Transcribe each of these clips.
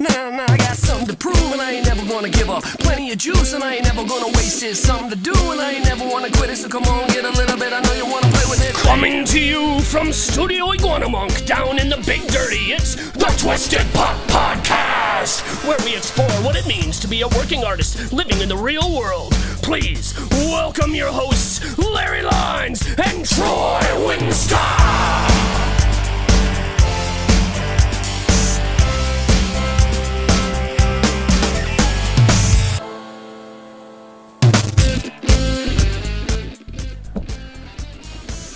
Nah, I got something to prove and I ain't never gonna give up. Plenty of juice and I ain't never gonna waste it. Something to do and I ain't never wanna quit it. So come on, get a little bit, I know you wanna play with it. Coming to you from Studio Iguana Monk down in the Big Dirty, it's the Twisted Pop Podcast, where we explore what it means to be a working artist living in the real world. Please welcome your hosts, Larry Lines and Troy Wingstop.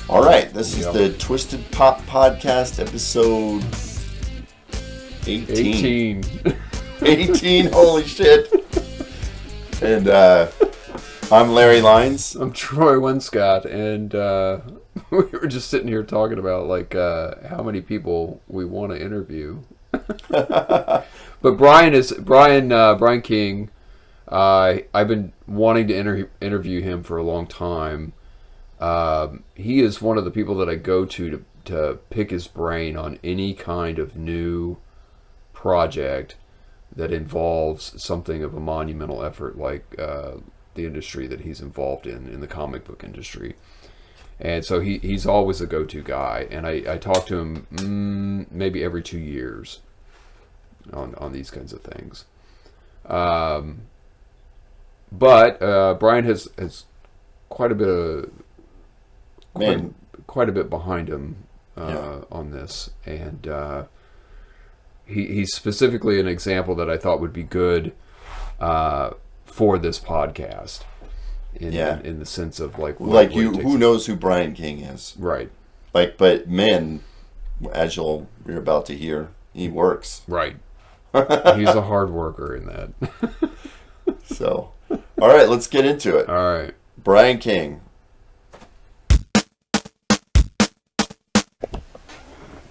All right, this is the Twisted Pop Podcast, episode 18. 18, holy shit. And I'm Larry Lines. I'm Troy Winscott, and we were just sitting here talking about how many people we want to interview. But Bryan King. I've been wanting to interview him for a long time. He is one of the people that I go to pick his brain on any kind of new project that involves something of a monumental effort, like the industry that he's involved in the comic book industry. And so he's always a go-to guy, and I talk to him maybe every 2 years on these kinds of things. But Bryan has quite a bit of quite a bit behind him on this, and he's specifically an example that I thought would be good for this podcast. In the sense of who knows who Bryan King is, right? But man, as you're about to hear, he works, right? He's a hard worker in that. So, all right, let's get into it. All right, Bryan King.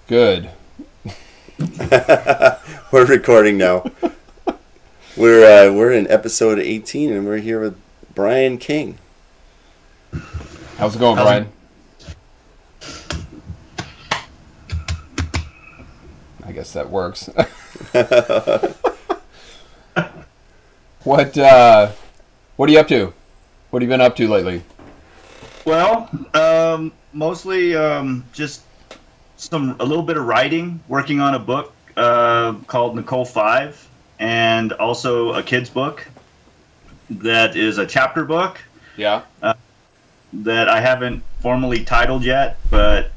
Good. We're recording now. We're in episode 18, and we're here with Bryan King. How's it going, Bryan? I guess that works. What are you up to? What have you been up to lately? Well, mostly just a little bit of writing, working on a book called Nicole 5, and also a kid's book that is a chapter book. Yeah. That I haven't formally titled yet, but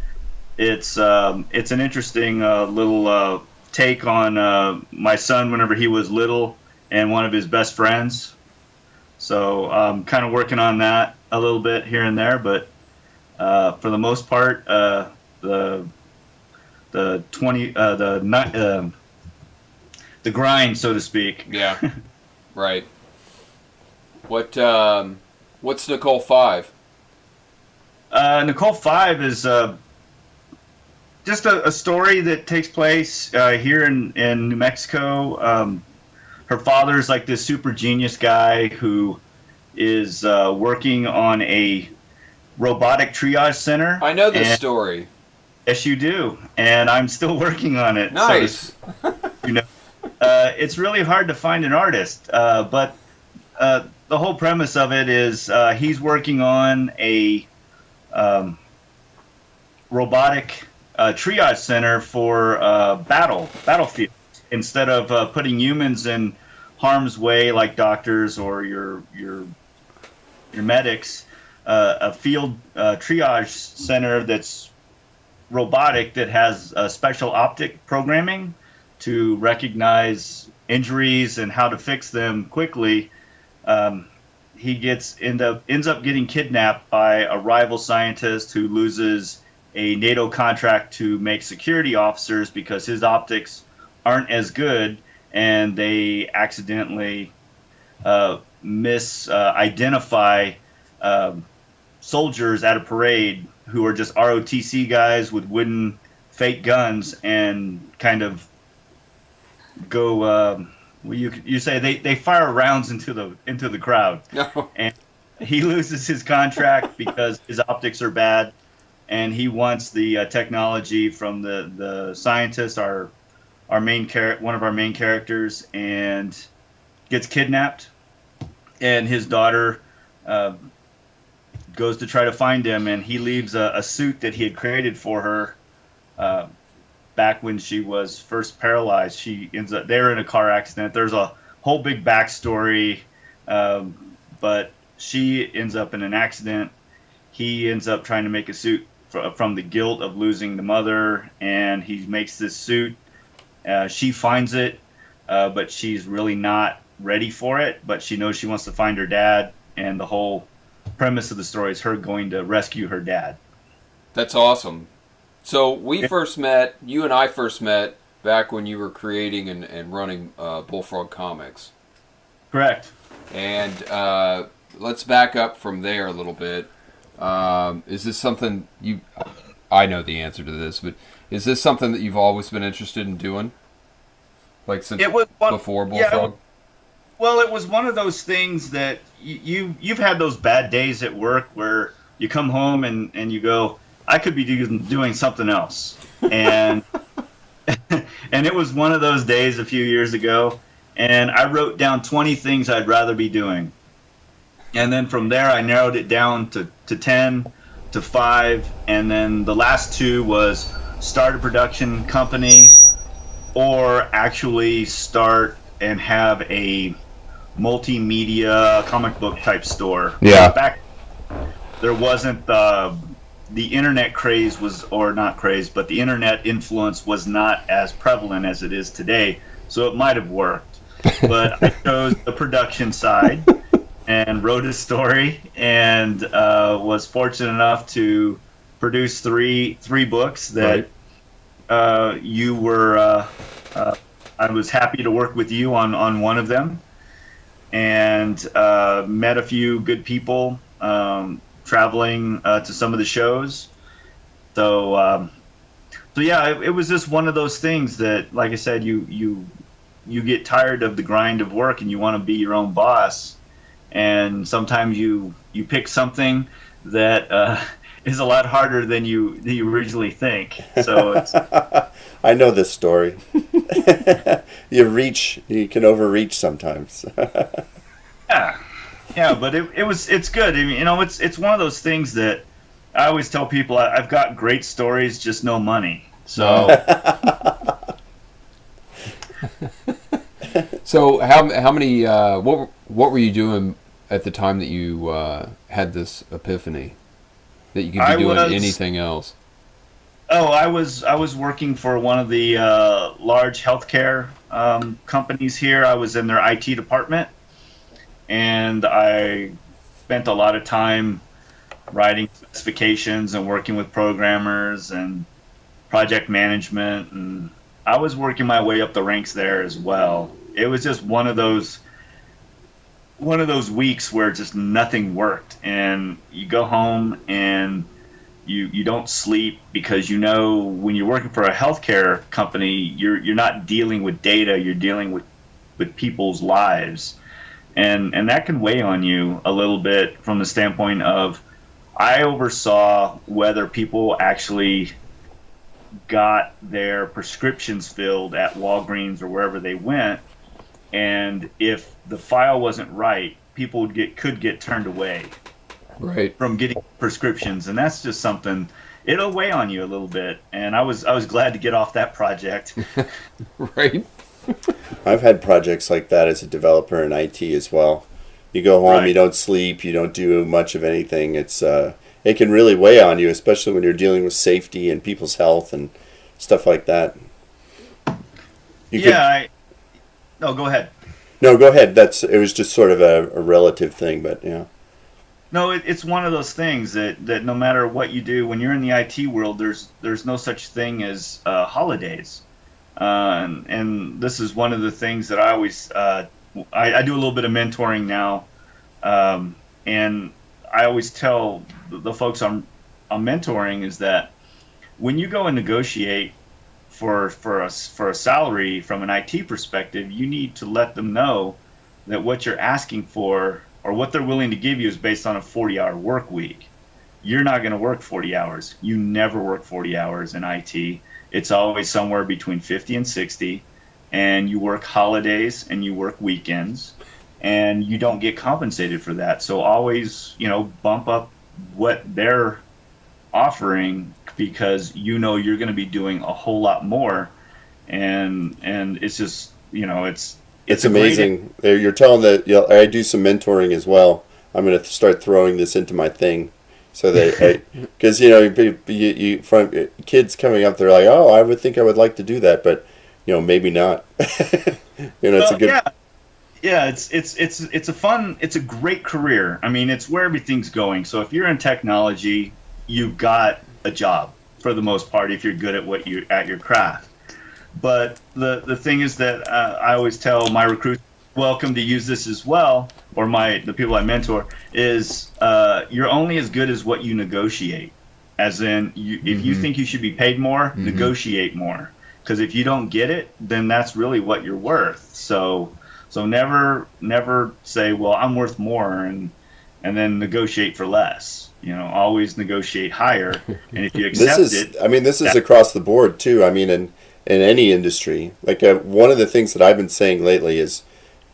it's an interesting little take on my son whenever he was little and one of his best friends. So I'm kind of working on that a little bit here and there, but for the most part, the grind, so to speak. Yeah. Right. What's Nicole 5? Nicole 5 is just a story that takes place here in New Mexico. Her father's like this super genius guy who is working on a robotic triage center. I know this story. Yes, you do, and I'm still working on it. Nice. So, it's really hard to find an artist, but the whole premise of it is he's working on a robotic triage center for battlefield. Instead of putting humans in harm's way like doctors or your medics, a field triage center that's robotic, that has special optic programming to recognize injuries and how to fix them quickly. He ends up getting kidnapped by a rival scientist who loses a NATO contract to make security officers because his optics aren't as good, and they accidentally misidentify soldiers at a parade who are just ROTC guys with wooden fake guns, and kind of go. You say they fire rounds into the crowd, and he loses his contract because his optics are bad, and he wants the technology from the scientists, our one of our main characters, and gets kidnapped, and his daughter goes to try to find him, and he leaves a suit that he had created for her back when she was first paralyzed. She ends up there in a car accident. There's a whole big backstory, but she ends up in an accident. He ends up trying to make a suit from the guilt of losing the mother, and he makes this suit. She finds it, but she's really not ready for it, but she knows she wants to find her dad, and the whole premise of the story is her going to rescue her dad. That's awesome. So you and I first met back when you were creating and running Bullfrog Comics. Correct. And let's back up from there a little bit. Is this something I know the answer to this, but is this something that you've always been interested in doing? Like since before Bullfrog? Well, it was one of those things that you've had those bad days at work where you come home and you go, I could be doing something else. And and it was one of those days a few years ago, and I wrote down 20 things I'd rather be doing. And then from there, I narrowed it down to 10, to 5, and then the last 2 was start a production company or actually start and have a multimedia comic book type store. Yeah. Back there wasn't the internet craze or not craze, but the internet influence was not as prevalent as it is today. So it might have worked, but I chose the production side and wrote a story, and was fortunate enough to produce three books that you were. I was happy to work with you on one of them, and met a few good people traveling to some of the shows. So yeah, it was just one of those things that, like I said, you get tired of the grind of work and you want to be your own boss. And sometimes you pick something that is a lot harder than you originally think. So it's I know this story. You can overreach sometimes. yeah, but it's good. I mean, it's one of those things that I always tell people, I've got great stories, just no money. So So how many what were you doing at the time that you had this epiphany that you could be doing anything else? Oh, I was working for one of the large healthcare companies here. I was in their IT department, and I spent a lot of time writing specifications and working with programmers and project management, and I was working my way up the ranks there as well. It was just one of those weeks where just nothing worked, and you go home and you don't sleep, because when you're working for a healthcare company, you're not dealing with data, you're dealing with people's lives, and that can weigh on you a little bit from the standpoint of, I oversaw whether people actually got their prescriptions filled at Walgreens or wherever they went, and if the file wasn't right, people could get turned away from getting prescriptions, and that's just something, it'll weigh on you a little bit. And I was glad to get off that project. Right. I've had projects like that as a developer in IT as well. You go home, Right. You don't sleep, you don't do much of anything. It's it can really weigh on you, especially when you're dealing with safety and people's health and stuff like that. No, go ahead. No, go ahead. It was just sort of a relative thing, but yeah. No, it's one of those things that no matter what you do, when you're in the IT world, there's no such thing as holidays. And this is one of the things that I always I do a little bit of mentoring now, and I always tell the folks I'm mentoring is that when you go and negotiate for a salary from an IT perspective, you need to let them know that what you're asking for or what they're willing to give you is based on a 40-hour work week. You're not going to work 40 hours. You never work 40 hours in IT. it's always somewhere between 50 and 60, and you work holidays and you work weekends, and you don't get compensated for that. So always, bump up what they're offering, because you're going to be doing a whole lot more, and it's just it's amazing. You're telling that I do some mentoring as well. I'm going to start throwing this into my thing, so that because you from kids coming up, they're like, oh, I would think I would like to do that, but maybe not. It's a good. Yeah, it's a great career. I mean, it's where everything's going. So if you're in technology, you've got a job for the most part if you're good at your craft. But the thing is that I always tell my recruits, welcome to use this as well, or the people I mentor, is you're only as good as what you negotiate. As in, if you think you should be paid more, negotiate more. Because if you don't get it, then that's really what you're worth. So never say, well, I'm worth more, and then negotiate for less. Always negotiate higher. And if you accept this is across the board too. I mean, in any industry, like one of the things that I've been saying lately is,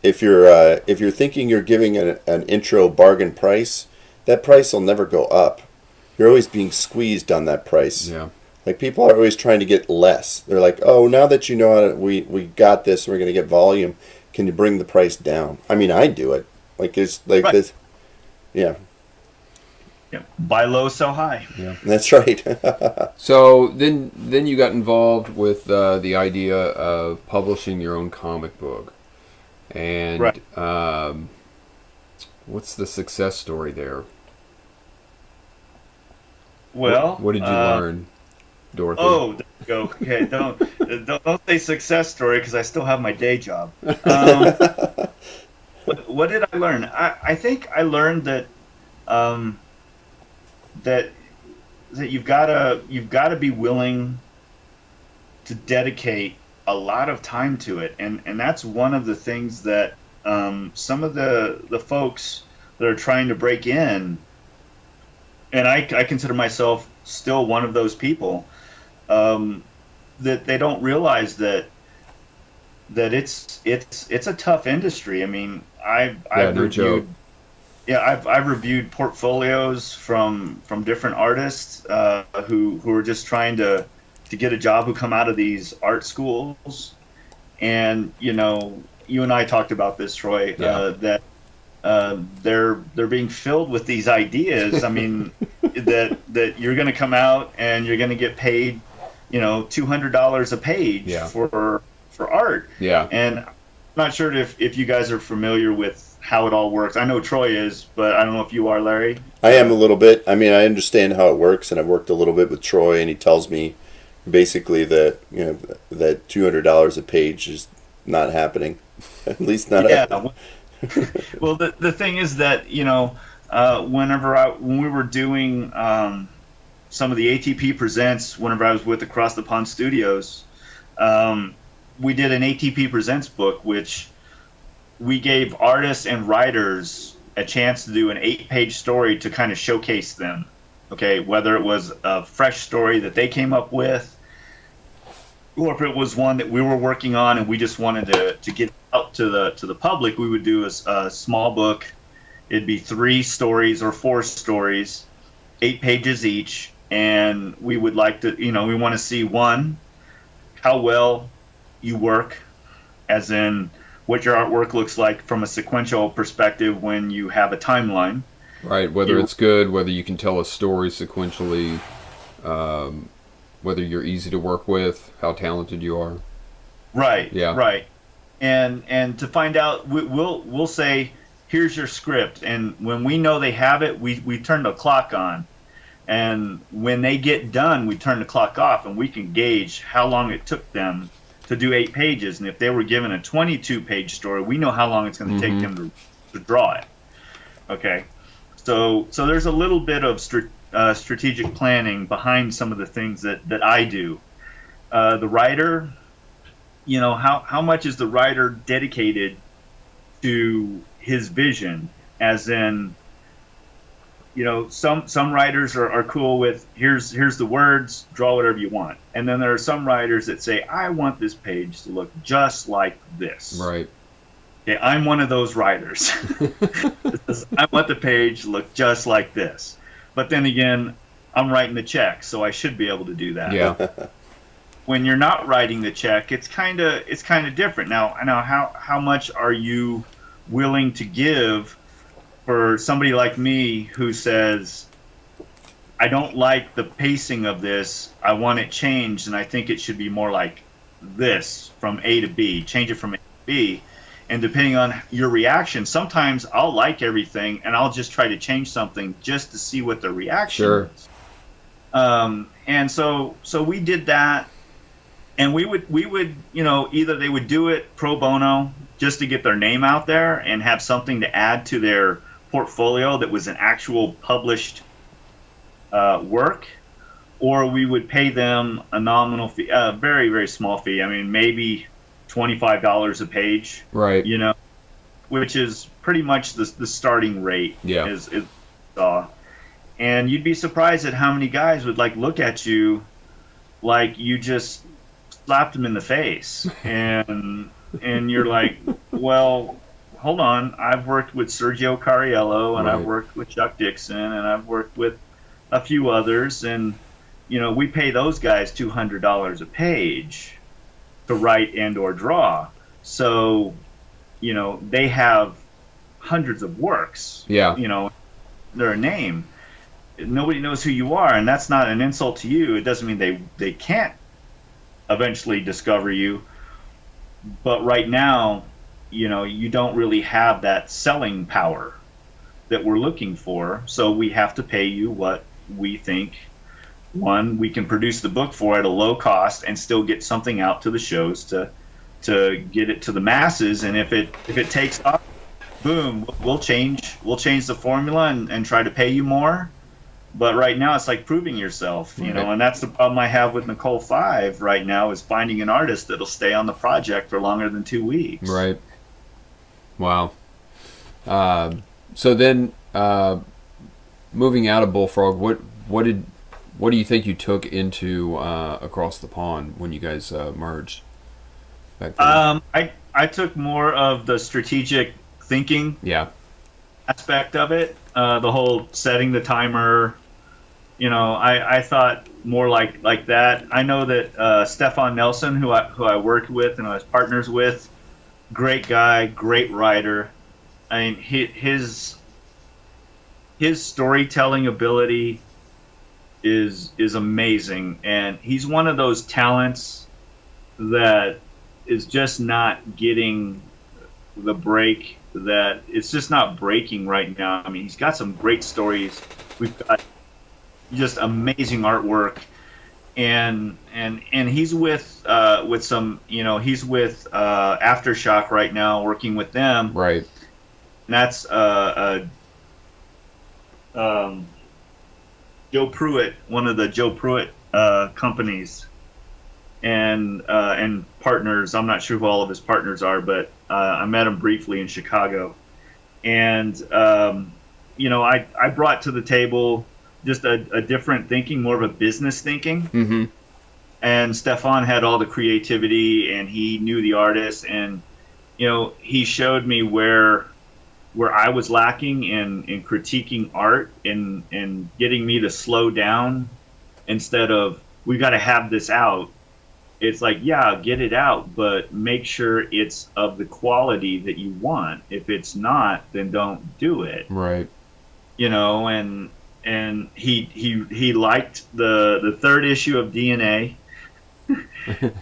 if you're thinking you're giving an intro bargain price, that price will never go up. You're always being squeezed on that price. Yeah. Like, people are always trying to get less. They're like, oh, now that you know how we got this, we're going to get volume. Can you bring the price down? I mean, I do it. Like, it's like this. Yeah. Yeah. Buy low, sell high. Yeah. That's right. So then you got involved with the idea of publishing your own comic book. And right. What's the success story there? Well, what did you learn, Dorothy? Oh, there you go. Okay, don't say success story, because I still have my day job. What did I learn? I think I learned that that you've gotta be willing to dedicate a lot of time to it, and that's one of the things that some of the folks that are trying to break in, and I consider myself still one of those people, that they don't realize that it's a tough industry. I mean, I've reviewed portfolios from different artists who are just trying to get a job, who come out of these art schools, and you and I talked about this, Troy, that they're being filled with these ideas. I mean, that you're going to come out and you're going to get paid, $200 a page for art. Yeah. And I'm not sure if you guys are familiar with how it all works. I know Troy is, but I don't know if you are, Larry. I am a little bit. I mean, I understand how it works, and I've worked a little bit with Troy, and he tells me basically that that $200 a page is not happening. At least not. Yeah. Well, the thing is that when we were doing some of the ATP Presents, whenever I was with Across the Pond Studios, we did an ATP Presents book, which we gave artists and writers a chance to do an 8-page story to kind of showcase them. Okay, whether it was a fresh story that they came up with, or if it was one that we were working on and we just wanted to get out to the public, we would do a small book. It'd be 3 stories or 4 stories, 8 pages each, and we would like to, we want to see, one, how well you work, as in what your artwork looks like from a sequential perspective when you have a timeline. Right, whether it's good, whether you can tell a story sequentially, whether you're easy to work with, how talented you are. Right. Yeah. Right. And to find out, we'll say, here's your script, and when we know they have it, we turn the clock on, and when they get done, we turn the clock off, and we can gauge how long it took them to do 8 pages. And if they were given a 22-page story, we know how long it's going to take them to draw it. Okay. So there's a little bit of strategic planning behind some of the things that I do. The writer, how much is the writer dedicated to his vision? As in, some writers are cool with here's the words, draw whatever you want, and then there are some writers that say I want this page to look just like this. Right. Okay, I'm one of those writers. I want the page to look just like this, but then again, I'm writing the check, so I should be able to do that. Yeah. When you're not writing the check, it's kind of different. Now how much are you willing to give for somebody like me who says, I don't like the pacing of this, I want it changed, and I think it should be more like this from A to B, change it from A to B. And depending on your reaction, sometimes I'll like everything and I'll just try to change something just to see what the reaction is. And so we did that, and we would either they would do it pro bono just to get their name out there and have something to add to their portfolio that was an actual published work, or we would pay them a nominal fee, a very, very small fee. I mean, maybe $25 a page, Right. Which is pretty much the starting rate. Yeah. Is and you'd be surprised at how many guys would look at you like you just slapped them in the face, and you're like, well, hold on, I've worked with Sergio Cariello, and Right. I've worked with Chuck Dixon, and I've worked with a few others, and we pay those guys $200 a page to write and or draw. So, they have hundreds of works. Yeah. They're a name. Nobody knows who you are, and that's not an insult to you. It doesn't mean they can't eventually discover you. But right now, you don't really have that selling power that we're looking for. So we have to pay you what we think, one, we can produce the book for at a low cost and still get something out to the shows to get it to the masses. And if it takes off, boom, we'll change the formula and try to pay you more. But right now it's like proving yourself, and that's the problem I have with Nicole 5 right now, is finding an artist that'll stay on the project for longer than 2 weeks. Right. Wow. So then, moving out of Bullfrog, what do you think you took into Across the Pond when you guys merged back then? I took more of the strategic thinking aspect of it, the whole setting the timer. I thought more like that. I know that Stefan Nelson, who I worked with and I was partners with, great guy, great writer. I mean, his storytelling ability is amazing, and he's one of those talents that is just not getting the break, that it's just not breaking right now. I mean, he's got some great stories. We've got just amazing artwork, and he's with some, he's with Aftershock right now, working with them. Right. And that's Joe Pruitt, one of the Joe Pruitt companies, and partners. I'm not sure who all of his partners are, but I met him briefly in Chicago, and I brought to the table just a different thinking, more of a business thinking. Mm-hmm. And Stefan had all the creativity, and he knew the artist, and he showed me where I was lacking in critiquing art and getting me to slow down instead of, we've got to have this out. It's like, yeah, get it out, but make sure it's of the quality that you want. If it's not, then don't do it. Right. And he liked the third issue of DNA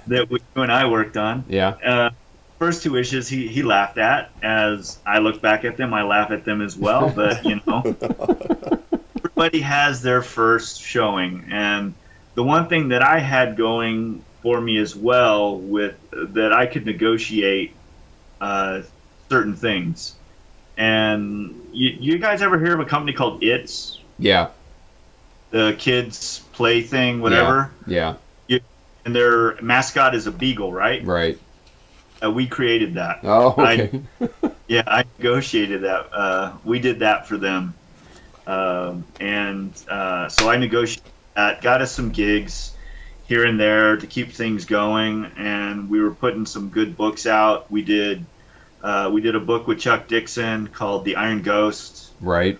that you and I worked on. Yeah. First 2 issues he laughed at. As I look back at them, I laugh at them as well. But everybody has their first showing, and the one thing that I had going for me as well, with that, I could negotiate certain things. And you guys ever hear of a company called It's? Yeah. The kids play thing, whatever. Yeah. And their mascot is a beagle, right? Right. We created that. Oh, okay. I negotiated that. We did that for them. So I negotiated that, got us some gigs here and there to keep things going, and we were putting some good books out. We did a book with Chuck Dixon called The Iron Ghost. Right.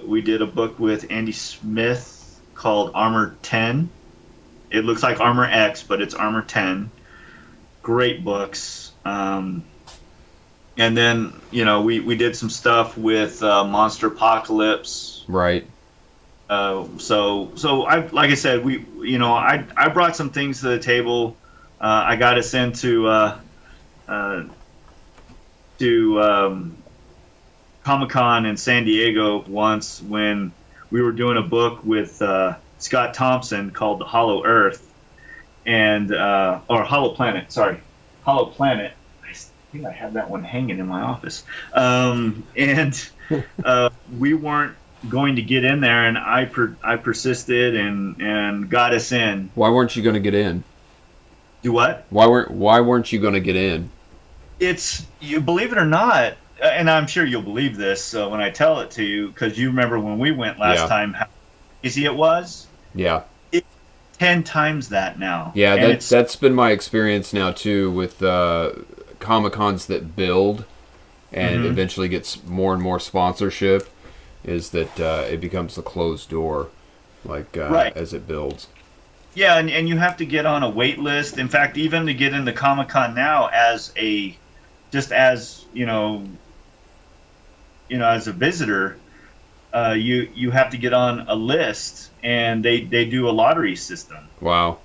We did a book with Andy Smith called Armor 10. It looks like Armor X, but it's Armor 10. Great books. And then, we did some stuff with Monster Apocalypse. Right. So like I said, I brought some things to the table. I got us into Comic-Con in San Diego once when we were doing a book with Scott Thompson called The Hollow Earth or Hollow Planet. Sorry, Hollow Planet. I think I have that one hanging in my office. We weren't going to get in there, and I persisted and got us in. Why weren't you going to get in? Do what? Why weren't you going to get in? You believe it or not, and I'm sure you'll believe this when I tell it to you, because you remember when we went last time how easy it was. Yeah. It's 10 times that now. Yeah, that's been my experience now too with Comic-Cons that build and eventually gets more and more sponsorship. Is that it becomes a closed door, as it builds. Yeah, and you have to get on a wait list. In fact, even to get into Comic-Con now as a visitor, you have to get on a list, and they do a lottery system. Wow.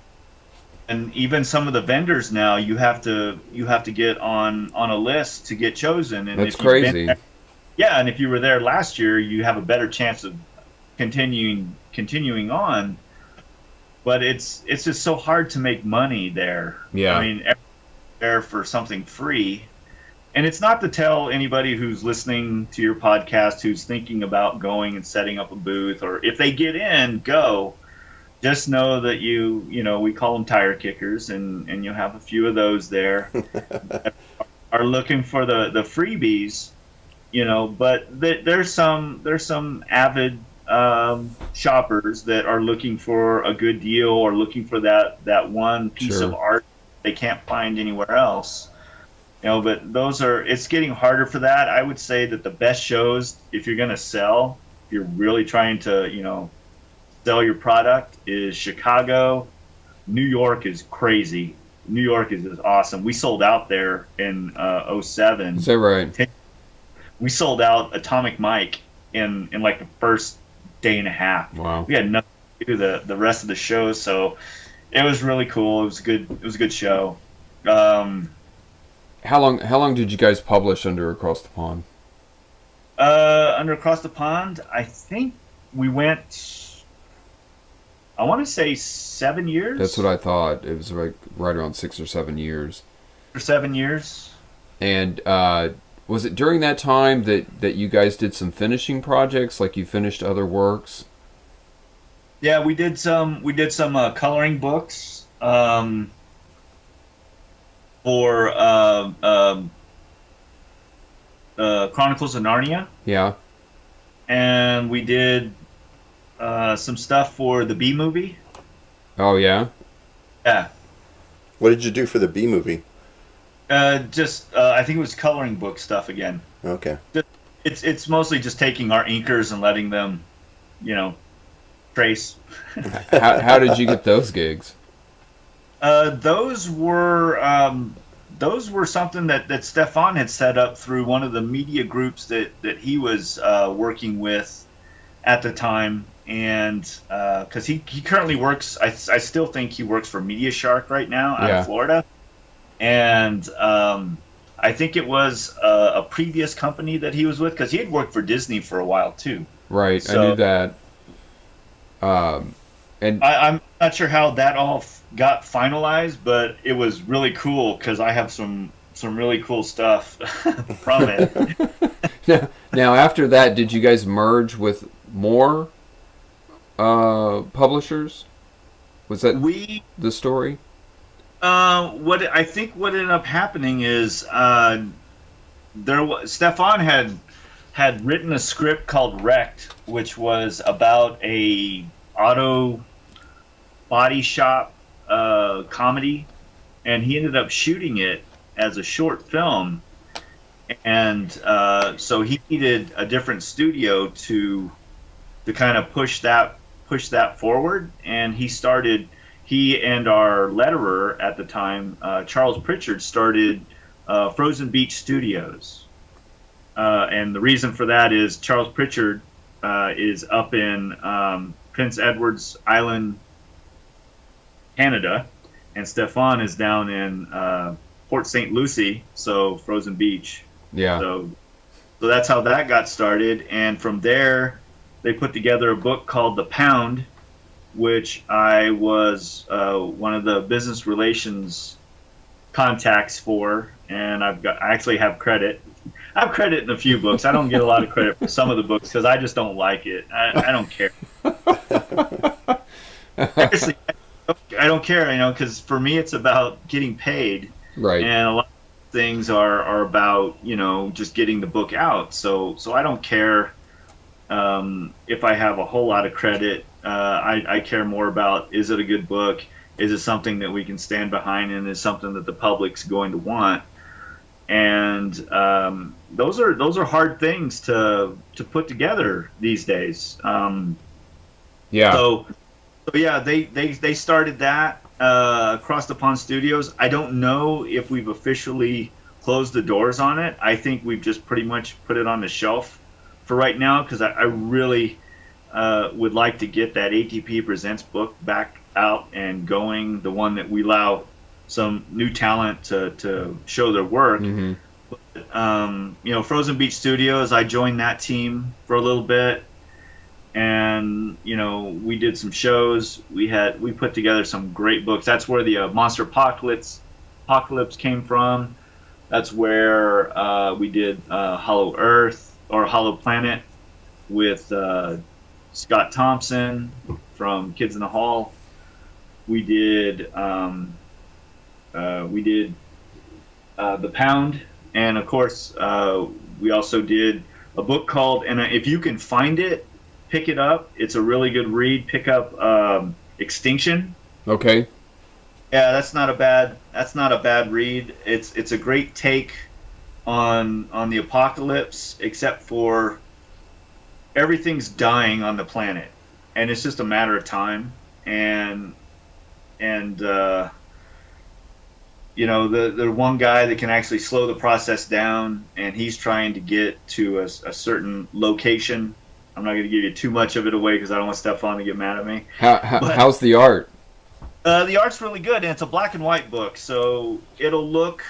And even some of the vendors now, you have to get on a list to get chosen. And that's crazy. Yeah, and if you were there last year, you have a better chance of continuing on. But it's just so hard to make money there. Yeah. I mean, everyone's there for something free. And it's not to tell anybody who's listening to your podcast who's thinking about going and setting up a booth, or if they get in, go. Just know that we call them tire kickers, and you have a few of those there that are looking for the freebies. But there's some avid shoppers that are looking for a good deal or looking for that one piece of art they can't find anywhere else. But it's getting harder for that. I would say that the best shows, if you're going to sell, if you're really trying to, sell your product, is Chicago. New York is crazy. New York is awesome. We sold out there in 2007. Is that right? We sold out Atomic Mike in like the first day and a half. Wow. We had nothing to do the rest of the show, so it was really cool. It was good. It was a good show. How long did you guys publish under Across the Pond? Under Across the Pond, I think we went, I want to say 7 years. That's what I thought. It was right around 6 or 7 years. For 7 years. And was it during that time that you guys did some finishing projects, like you finished other works? Yeah, we did some coloring books for Chronicles of Narnia. Yeah. And we did some stuff for the B movie. Oh, yeah? Yeah. What did you do for the B movie? I think it was coloring book stuff again. Okay. It's mostly just taking our inkers and letting them, trace. How did you get those gigs? Those were something that Stefan had set up through one of the media groups that he was working with at the time, and because he currently works, I still think he works for Media Shark right now out of Florida, and I think it was a previous company that he was with, because he had worked for Disney for a while too. Right, so, I knew that. And I'm not sure how that all got finalized, but it was really cool because I have some really cool stuff from it. Now, after that, did you guys merge with more publishers? Was that the story? What ended up happening is Stefan had had written a script called Wrecked, which was about a auto body shop comedy, and he ended up shooting it as a short film, and so he needed a different studio to kind of push that forward, and he and our letterer at the time, Charles Pritchard, started Frozen Beach Studios. And the reason for that is Charles Pritchard is up in Prince Edward's Island, Canada, and Stefan is down in Port St. Lucie, so Frozen Beach. Yeah. So that's how that got started, and from there they put together a book called The Pound, which I was one of the business relations contacts for, and I actually have credit. I have credit in a few books. I don't get a lot of credit for some of the books because I just don't like it. I don't care. Seriously, I don't care, because for me it's about getting paid. Right. And a lot of things are about, just getting the book out. So I don't care if I have a whole lot of credit. I care more about, is it a good book? Is it something that we can stand behind, and is something that the public's going to want? And those are hard things to put together these days. Yeah. So yeah, they started that Across the Pond Studios. I don't know if we've officially closed the doors on it. I think we've just pretty much put it on the shelf for right now, because I really would like to get that ATP Presents book back out and going, the one that we allow some new talent to show their work. Mm-hmm. But, Frozen Beach Studios, I joined that team for a little bit, and we did some shows. We put together some great books. That's where the Monster Apocalypse came from. That's where we did Hollow Earth or Hollow Planet with Scott Thompson from Kids in the Hall. We did The Pound, and of course we also did a book called, and if you can find it, pick it up. It's a really good read. Pick up Extinction. Okay. Yeah, that's not a bad read. It's a great take on the apocalypse, except for everything's dying on the planet, and it's just a matter of time. And the one guy that can actually slow the process down, and he's trying to get to a certain location. I'm not going to give you too much of it away because I don't want Stefan to get mad at me. How's the art? The art's really good, and it's a black and white book, so it'll look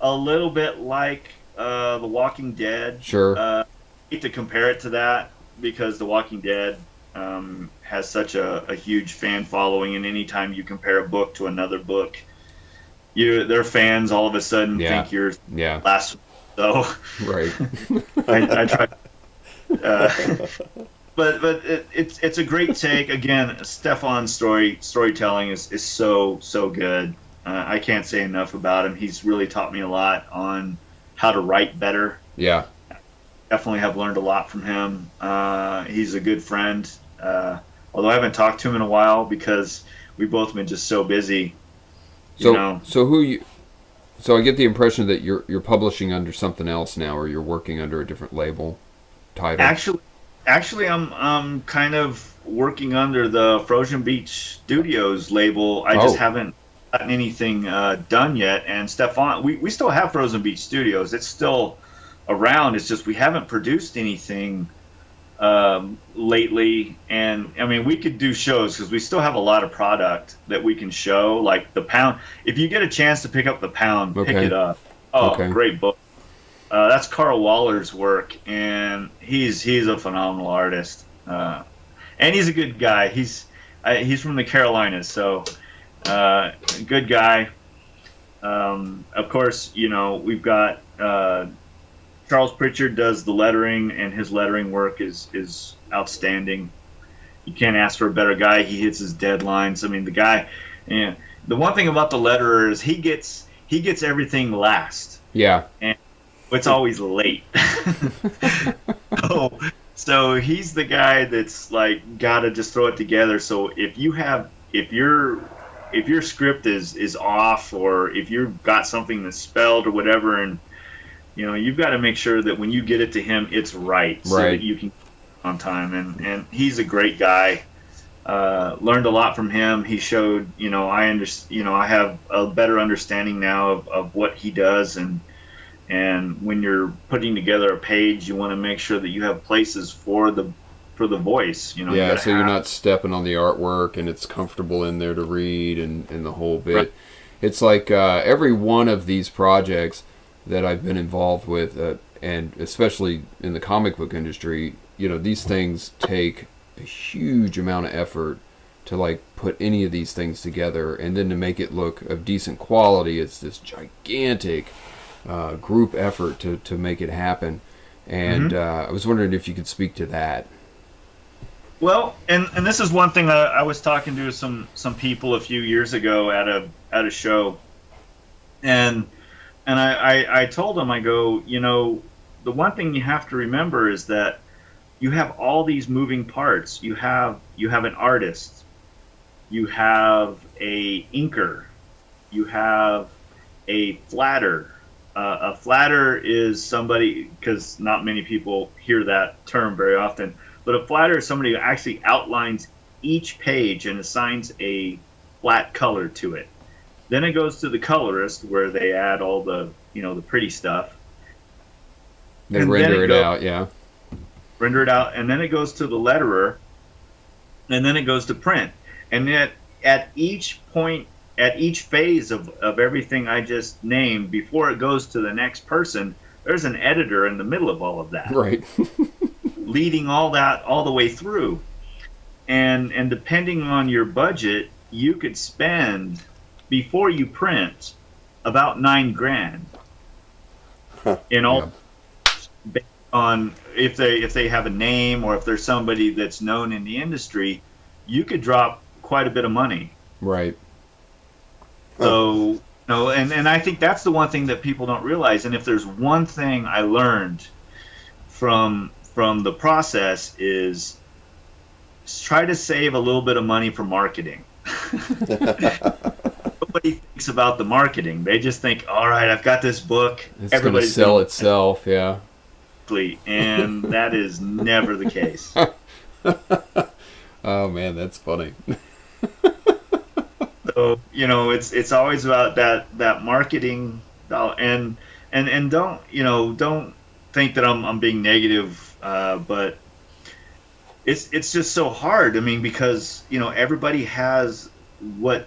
a little bit like The Walking Dead. Sure. I hate to compare it to that because The Walking Dead has such a huge fan following, and anytime you compare a book to another book, their fans all of a sudden think you're last. So right. I try. But it's a great take. Again, Stefan's storytelling is so good. I can't say enough about him. He's really taught me a lot on how to write better. Yeah. Definitely have learned a lot from him. He's a good friend. Although I haven't talked to him in a while because we've both been just so busy. So I get the impression that you're publishing under something else now, or you're working under a different label title. Actually, I'm kind of working under the Frozen Beach Studios label. I just haven't gotten anything done yet. And Stefan, we still have Frozen Beach Studios. It's still around. It's just we haven't produced anything lately. And I mean, we could do shows because we still have a lot of product that we can show. Like The Pound. If you get a chance to pick up The Pound, pick it up. Oh, great book. That's Carl Waller's work, and he's a phenomenal artist, and he's a good guy. He's from the Carolinas, so good guy. Of course, we've got Charles Pritchard does the lettering, and his lettering work is outstanding. You can't ask for a better guy. He hits his deadlines. I mean, the guy. The one thing about the letterer is he gets everything last. Yeah. it's always late. so, so he's the guy that's like got to just throw it together. So if your script is off, or if you've got something that's spelled or whatever, and you've got to make sure that when you get it to him, it's right, so that you can on time. And he's a great guy. Learned a lot from him. He showed, I have a better understanding now of what he does, and when you're putting together a page, you want to make sure that you have places for the voice. Yeah, so you're not stepping on the artwork, and it's comfortable in there to read, and the whole bit. Right. It's like every one of these projects that I've been involved with, and especially in the comic book industry, these things take a huge amount of effort to like put any of these things together, and then to make it look of decent quality. It's this gigantic group effort to make it happen. And I was wondering if you could speak to that. Well, and this is one thing I was talking to some people a few years ago at a show, and I told them, I go, the one thing you have to remember is that you have all these moving parts. You have an artist, you have a inker, you have a flatter. A flatter is somebody, because not many people hear that term very often, but a flatter is somebody who actually outlines each page and assigns a flat color to it. Then it goes to the colorist, where they add all the the pretty stuff. They render it out, yeah. Render it out, and then it goes to the letterer, and then it goes to print. And yet, at each point, at each phase of everything I just named, before it goes to the next person, there's an editor in the middle of all of that. Right. Leading all that all the way through. And depending on your budget, you could spend, before you print, about $9,000 in all, based on if they have a name, or if there's somebody that's known in the industry, you could drop quite a bit of money. Right. So, and I think that's the one thing that people don't realize. And if there's one thing I learned from the process, is try to save a little bit of money for marketing. Nobody thinks about the marketing. They just think, all right, I've got this book. It's going to sell itself, yeah. And that is never the case. Oh, man, that's funny. So, it's always about that marketing, and don't think that I'm being negative, but it's just so hard. I mean, because everybody has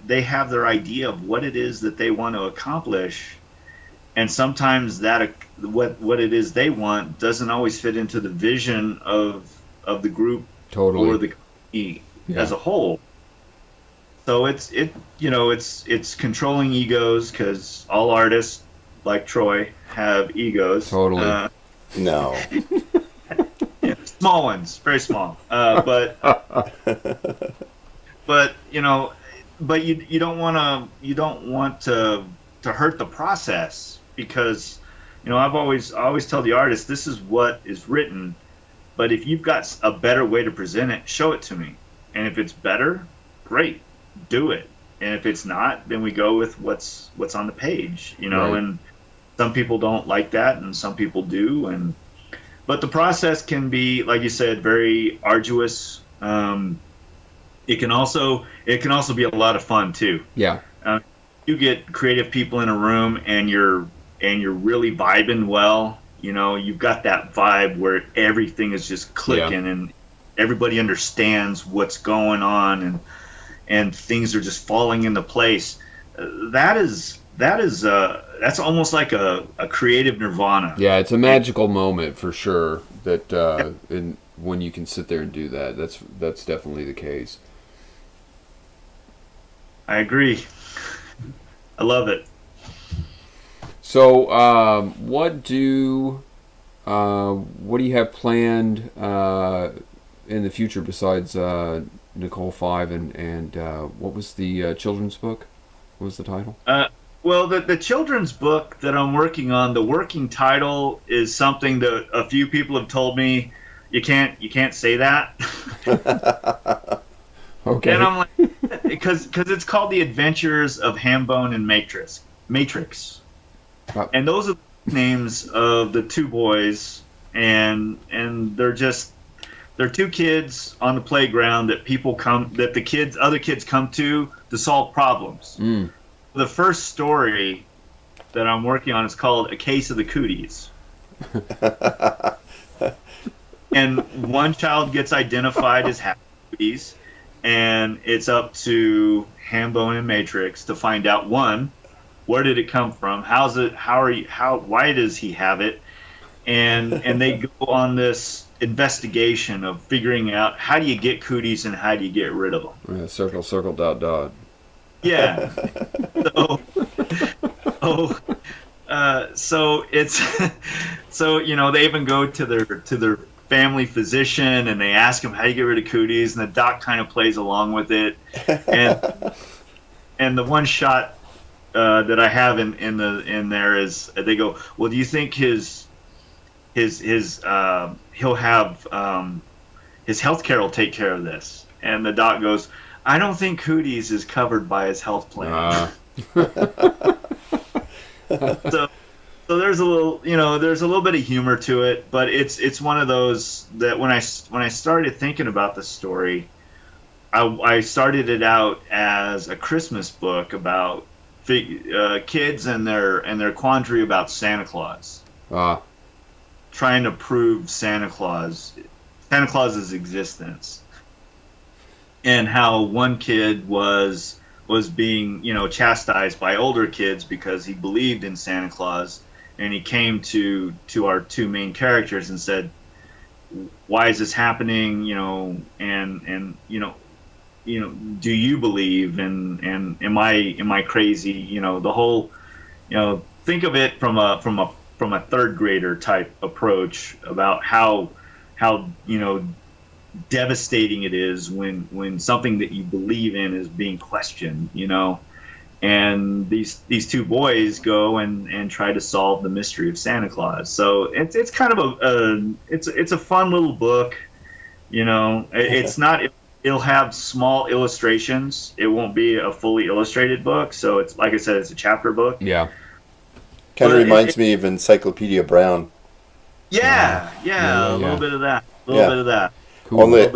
they have their idea of what it is that they want to accomplish, and sometimes that what it is they want doesn't always fit into the vision of the group or the company as a whole. So it's controlling egos, because all artists, like Troy, have egos. Totally. No. Small ones, very small. But you don't want to hurt the process, because I always tell the artist, this is what is written, but if you've got a better way to present it, show it to me. And if it's better, great, do it. And if it's not, then we go with what's on the page, Right. And some people don't like that, and some people do, but the process can be, like you said, very arduous. It can also be a lot of fun too. Yeah. You get creative people in a room, and you're really vibing well. You've got that vibe where everything is just clicking, and everybody understands what's going on, and things are just falling into place. That's almost like a creative nirvana. Yeah, it's a magical moment for sure. That and when you can sit there and do that, that's definitely the case. I agree. I love it. So, what do you have planned in the future besides Nicole 5 and what was the children's book? What was the title? Well, the children's book that I'm working on, the working title is something that a few people have told me you can't say that. Okay. And I'm like, because it's called The Adventures of Hambone and Matrix. And those are the names of the two boys, and they're two kids on the playground that other kids come to solve problems. Mm. The first story that I'm working on is called A Case of the Cooties. And one child gets identified as having cooties, and it's up to Hambone and Matrix to find out, one, where did it come from? Why does he have it? And they go on this investigation of figuring out how do you get cooties and how do you get rid of them. Yeah, circle, circle, dot, dot. Yeah. So it's so they even go to their family physician and they ask him how do you get rid of cooties, and the doc kind of plays along with it, and the one shot that I have in there is they go, well, do you think his he'll have his healthcare will take care of this? And the doc goes, I don't think cooties is covered by his health plan. So there's a little bit of humor to it, but it's one of those that when I started thinking about the story, I started it out as a Christmas book about kids and their quandary about Santa Claus, trying to prove Santa Claus's existence, and how one kid was being chastised by older kids because he believed in Santa Claus, and he came to our two main characters and said, why is this happening, and do you believe, and am I crazy, the whole, think of it from a third grader type approach about how devastating it is when something that you believe in is being questioned, and these two boys go and try to solve the mystery of Santa Claus. So it's kind of it's a fun little book, it's not, it'll have small illustrations, it won't be a fully illustrated book, so it's, like I said, it's a chapter book. Yeah. Kind of reminds me of Encyclopedia Brown. Yeah, a little bit of that. Cool. Only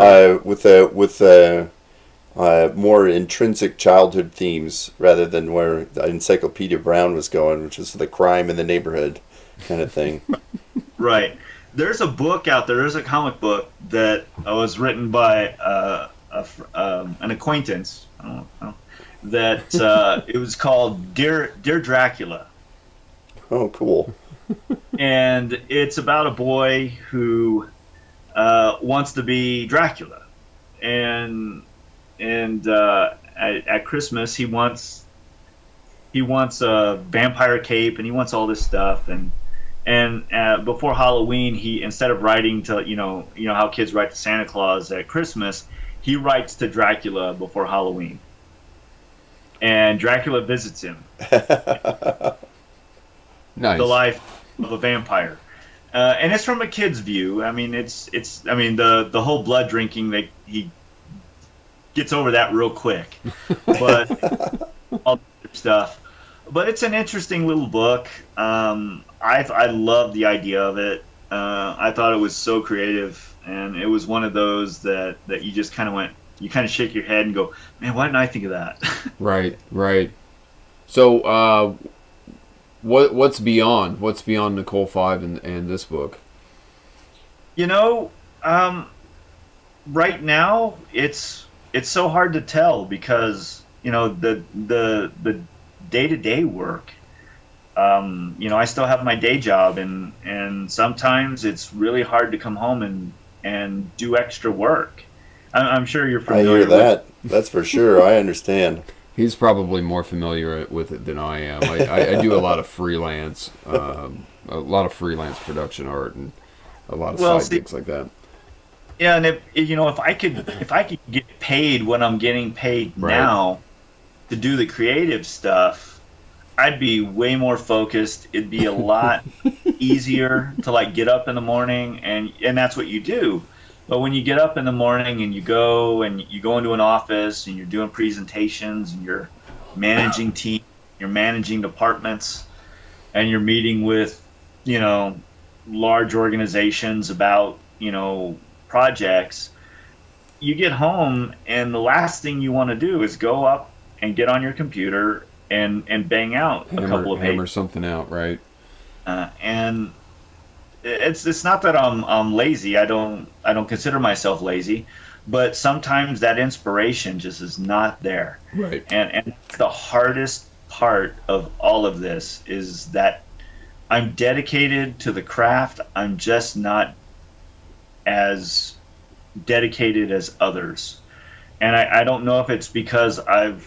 with more intrinsic childhood themes rather than where Encyclopedia Brown was going, which is the crime in the neighborhood kind of thing. Right. There's a book out there. There's a comic book that was written by an acquaintance. I don't know, that it was called Dear Dracula. Oh, cool. And it's about a boy who wants to be Dracula, and at Christmas he wants a vampire cape, and he wants all this stuff, and before Halloween, he, instead of writing to how kids write to Santa Claus at Christmas, he writes to Dracula before Halloween, and Dracula visits him. Nice. The life of a vampire. And it's from a kid's view. I mean, the whole blood drinking, he gets over that real quick, but all the stuff. But it's an interesting little book. I love the idea of it. I thought it was so creative, and it was one of those that you just kind of shake your head and go, man, why didn't I think of that? Right. So, what's beyond Nicole 5 and this book? Right now it's so hard to tell because the day-to-day work. I still have my day job, and sometimes it's really hard to come home and do extra work. I'm sure you're familiar. I hear that. That's for sure. I understand. He's probably more familiar with it than I am. I do a lot of freelance, production art and a lot of side gigs like that. Yeah, and if I could get paid what I'm getting paid now to do the creative stuff, I'd be way more focused. It'd be a lot easier to like get up in the morning, and that's what you do. But when you get up in the morning and you go into an office and you're doing presentations and you're managing teams, you're managing departments, and you're meeting with, large organizations about, projects, you get home and the last thing you want to do is go up and get on your computer and bang out a couple of hammer pages. something out, right? And it's not that I'm lazy. I don't consider myself lazy, but sometimes that inspiration just is not there. Right. And the hardest part of all of this is that I'm dedicated to the craft. I'm just not as dedicated as others. And I don't know if it's because I've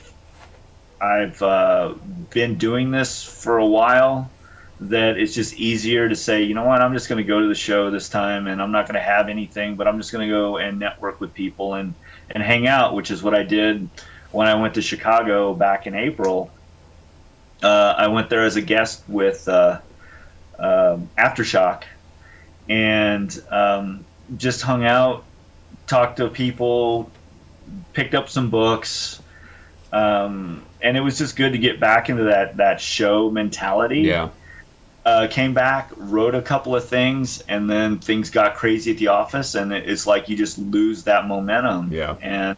been doing this for a while, that it's just easier to say, you know what, I'm just going to go to the show this time and I'm not going to have anything, but I'm just going to go and network with people and hang out, which is what I did when I went to Chicago back in April. I went there as a guest with Aftershock and just hung out, talked to people, picked up some books, and it was just good to get back into that show mentality. Yeah. Came back, wrote a couple of things, and then things got crazy at the office, and it's like you just lose that momentum. Yeah. And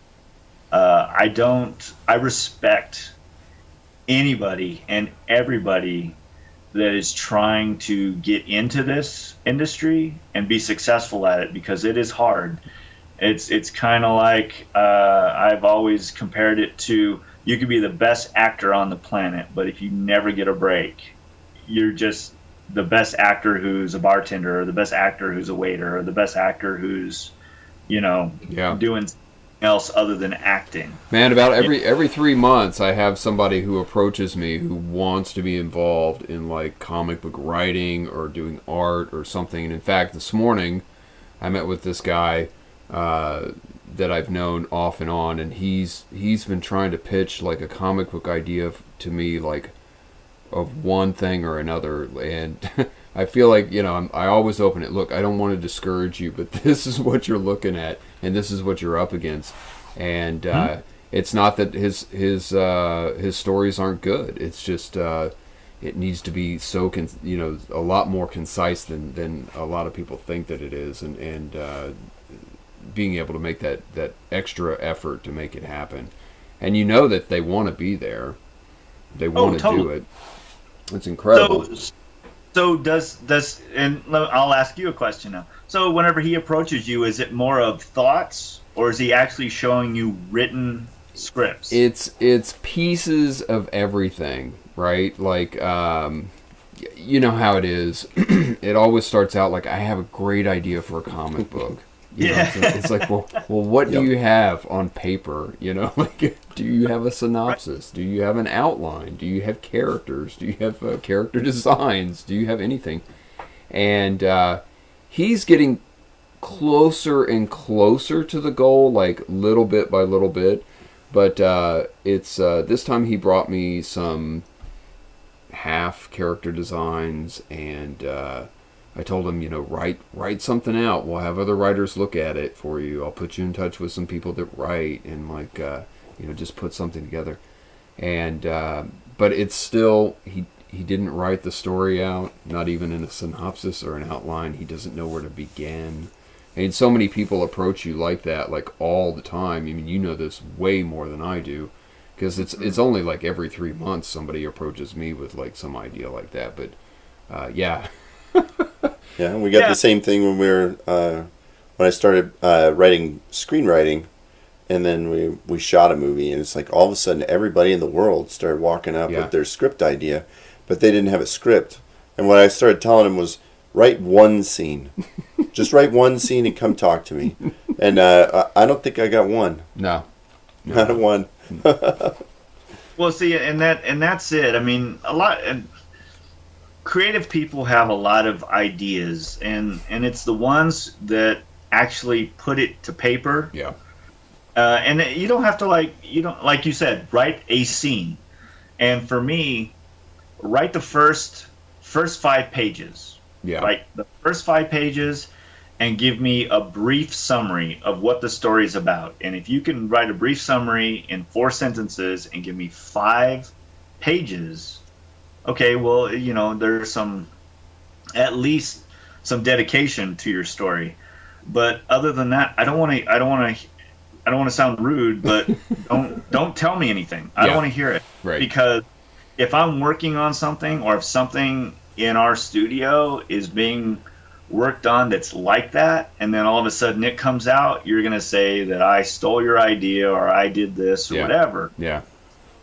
I respect anybody and everybody that is trying to get into this industry and be successful at it, because it is hard. It's kind of like I've always compared it to, you could be the best actor on the planet, but if you never get a break, you're just the best actor who's a bartender, or the best actor who's a waiter, or the best actor who's, doing something else other than acting. Man, about every 3 months, I have somebody who approaches me who wants to be involved in like comic book writing or doing art or something. And in fact, this morning, I met with this guy that I've known off and on, and he's been trying to pitch like a comic book idea to me, like of one thing or another. And I feel like, I always open it. Look, I don't want to discourage you, but this is what you're looking at, and this is what you're up against. And it's not that his stories aren't good. It's just it needs to be so a lot more concise than a lot of people think that it is, and being able to make that extra effort to make it happen. And that they want to be there. They want to do it. It's incredible. So does and I'll ask you a question now. So whenever he approaches you, is it more of thoughts, or is he actually showing you written scripts? It's pieces of everything, right? Like you know how it is. It always starts out like, I have a great idea for a comic book. It's like, well, what do you have on paper? Like, do you have a synopsis? Do you have an outline? Do you have characters? Do you have character designs? Do you have anything? And he's getting closer and closer to the goal, like little bit by little bit. But it's this time he brought me some half character designs, and I told him, write something out. We'll have other writers look at it for you. I'll put you in touch with some people that write, and just put something together. And but it's still, he didn't write the story out, not even in a synopsis or an outline. He doesn't know where to begin. And so many people approach you like that, like all the time. I mean, you know this way more than I do, because it's only like every 3 months somebody approaches me with like some idea like that. But yeah. Yeah, we got the same thing when we were when I started writing screenwriting, and then we shot a movie, and it's like all of a sudden everybody in the world started walking up with their script idea, but they didn't have a script. And what I started telling them was, write one scene, just write one scene and come talk to me. And I don't think I got one. No. Not one. Well, see, and that's it. I mean, a lot. Creative people have a lot of ideas, and it's the ones that actually put it to paper. Yeah. And you don't have to like you said, write a scene. And for me, write the first 5 pages. Yeah. Write the first 5 pages and give me a brief summary of what the story is about. And if you can write a brief summary in 4 sentences and give me 5 pages, okay, well, there's at least some dedication to your story. But other than that, I don't want to sound rude, but don't tell me anything. I don't want to hear it. Right. Because if I'm working on something, or if something in our studio is being worked on that's like that, and then all of a sudden it comes out, you're going to say that I stole your idea, or I did this, or whatever. Yeah.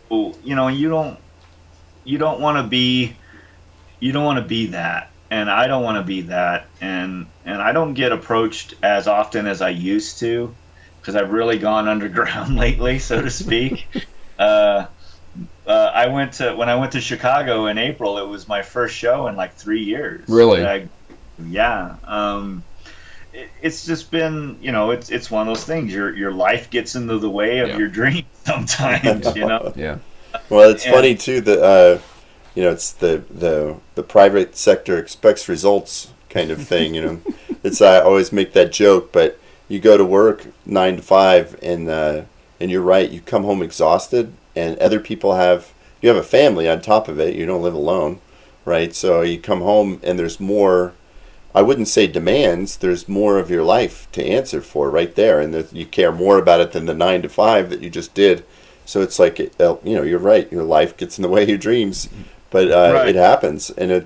Well, you don't want to be that. And I don't want to be that, and I don't get approached as often as I used to, because I've really gone underground lately, so to speak. When I went to Chicago in April, it was my first show in like 3 years. Really? Yeah. It's just been, it's one of those things. Your life gets into the way of your dreams sometimes. Yeah. Well, it's funny too that it's the private sector expects results kind of thing. It's I always make that joke, but you go to work 9 to 5, and you're right. You come home exhausted, and other people have a family on top of it. You don't live alone, right? So you come home, and there's more. I wouldn't say demands. There's more of your life to answer for right there, and you care more about it than the 9 to 5 that you just did. So it's like, you're right. Your life gets in the way of your dreams. But it happens, and you're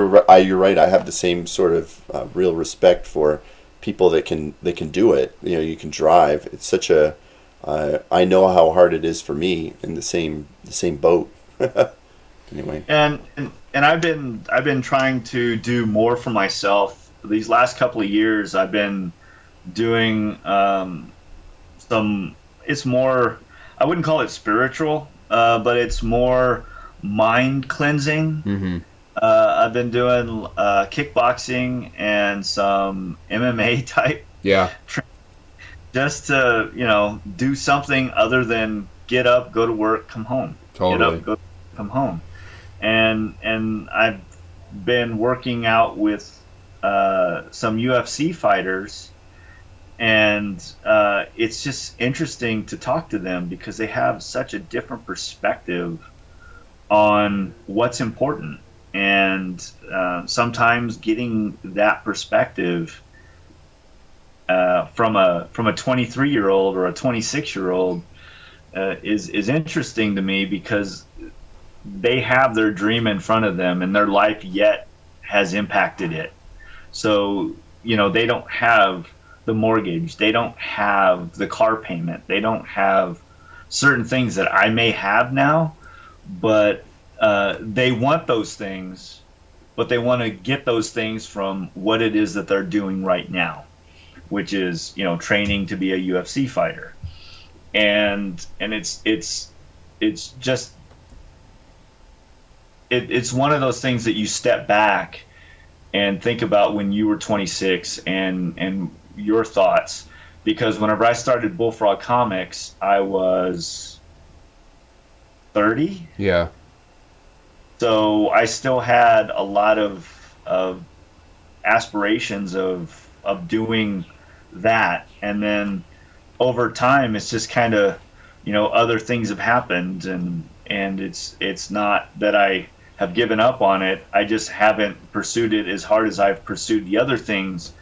right. I have the same sort of real respect for people that can do it. You can drive. It's such a. I know how hard it is for me in the same boat. Anyway. And I've been trying to do more for myself. These last couple of years, I've been doing some. It's more. I wouldn't call it spiritual. But it's more mind cleansing. Mm-hmm. I've been doing kickboxing and some MMA type. Yeah. Just to do something other than get up, go to work, come home. Totally. Get up, go, come home. And I've been working out with some UFC fighters. And it's just interesting to talk to them because they have such a different perspective on what's important. And sometimes getting that perspective from a 23-year-old or a 26-year-old is interesting to me, because they have their dream in front of them and their life yet has impacted it. So, they don't have the mortgage, they don't have the car payment, they don't have certain things that I may have now, but they want those things, but they want to get those things from what it is that they're doing right now, which is training to be a UFC fighter, and it's just it's one of those things that you step back and think about when you were 26 and your thoughts, because whenever I started Bullfrog Comics, I was 30. Yeah. So I still had a lot of aspirations of doing that, and then over time, it's just kind of other things have happened, and it's not that I have given up on it. I just haven't pursued it as hard as I've pursued the other things.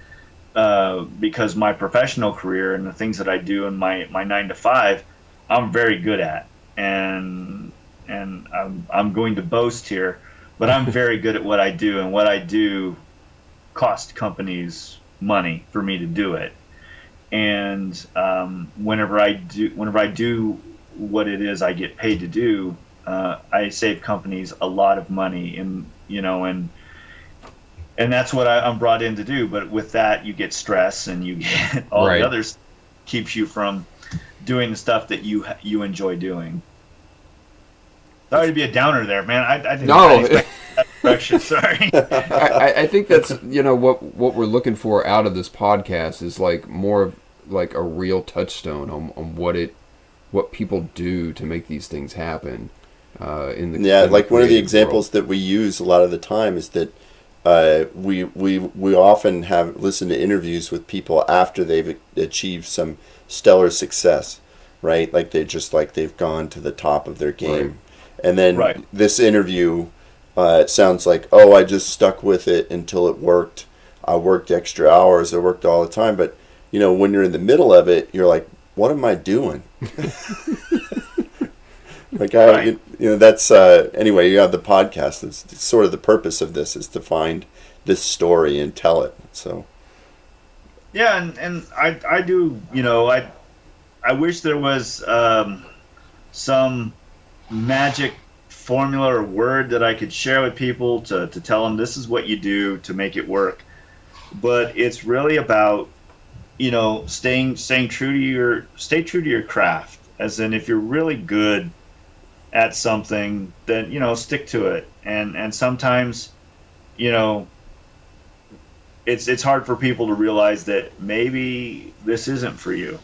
Because my professional career and the things that I do in my 9 to 5, I'm very good at, and I'm going to boast here, but I'm very good at what I do, and what I do cost companies money for me to do it. And whenever I do what it is I get paid to do, I save companies a lot of money, and that's what I'm brought in to do. But with that, you get stress, and you get all the others, keeps you from doing the stuff that you enjoy doing. Sorry to be a downer there, man. I didn't expect that direction. Sorry. I think that's what we're looking for out of this podcast is like more of like a real touchstone on what people do to make these things happen. in the Yeah, in the like one of the creative examples world. that we use a lot of the time is that we often have listened to interviews with people after they've achieved some stellar success, right? Like they've gone to the top of their game, Right. and then Right. this interview sounds like, oh, I just stuck with it until it worked. I worked extra hours. I worked all the time, but when you're in the middle of it, you're like, what am I doing? Like Right. that's anyway. You have the podcast. It's sort of the purpose of this is to find this story and tell it. So Yeah, and I do, I wish there was some magic formula or word that I could share with people to tell them this is what you do to make it work. But it's really about, stay true to your craft. As in, if you're really good at something, then stick to it. And sometimes, you know, it's hard for people to realize that maybe this isn't for you.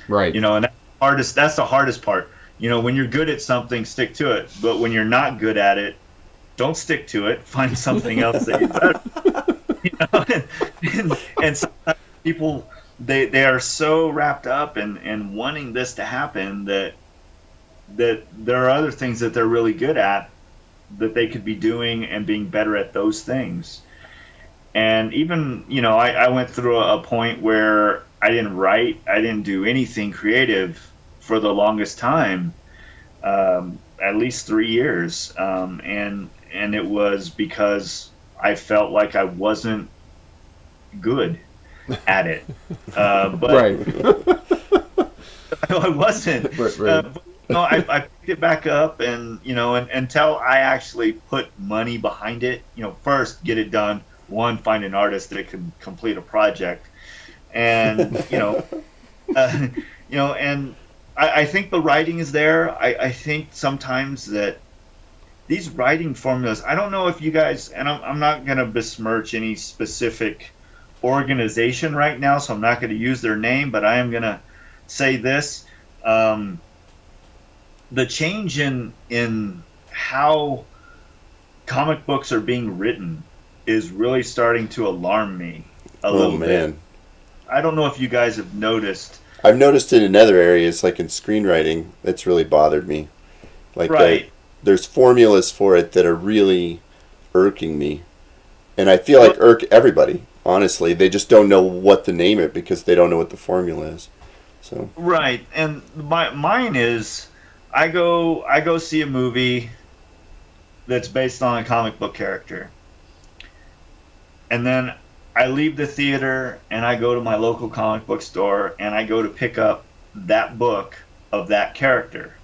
Right. And that's the hardest part. When you're good at something, stick to it. But when you're not good at it, don't stick to it. Find something else that you're better. And sometimes people they are so wrapped up in wanting this to happen that there are other things that they're really good at that they could be doing and being better at those things. And even, I went through a point where I didn't write, I didn't do anything creative for the longest time, at least 3 years. And it was because I felt like I wasn't good at it. But Right. I wasn't. Right. But, I picked it back up, and and until I actually put money behind it, first get it done. One, find an artist that can complete a project, and and I think the writing is there. I think sometimes that these writing formulas. I don't know if you guys, and I'm not going to besmirch any specific organization right now, so I'm not going to use their name, but I am going to say this. The change in how comic books are being written is really starting to alarm me a little bit. I don't know if you guys have noticed. I've noticed it in other areas, like in screenwriting. That's really bothered me. Like Right. there's formulas for it that are really irking me, and I feel like irk everybody. Honestly, they just don't know what to name it because they don't know what the formula is. So Right, and mine is I go see a movie that's based on a comic book character, and then I leave the theater and I go to my local comic book store and I go to pick up that book of that character.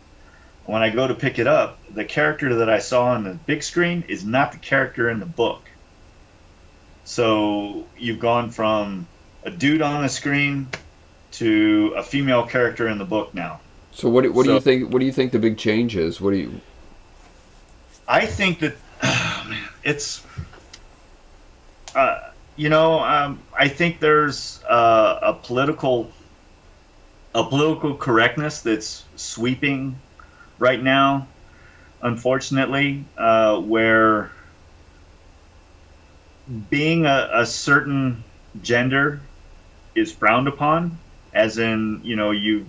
When I go to pick it up, the character that I saw on the big screen is not the character in the book. So you've gone from a dude on the screen to a female character in the book now. So what do you think? What do you think the big change is? What do you? I think that it's, I think there's a political correctness that's sweeping right now, unfortunately, where being a certain gender is frowned upon, as in you've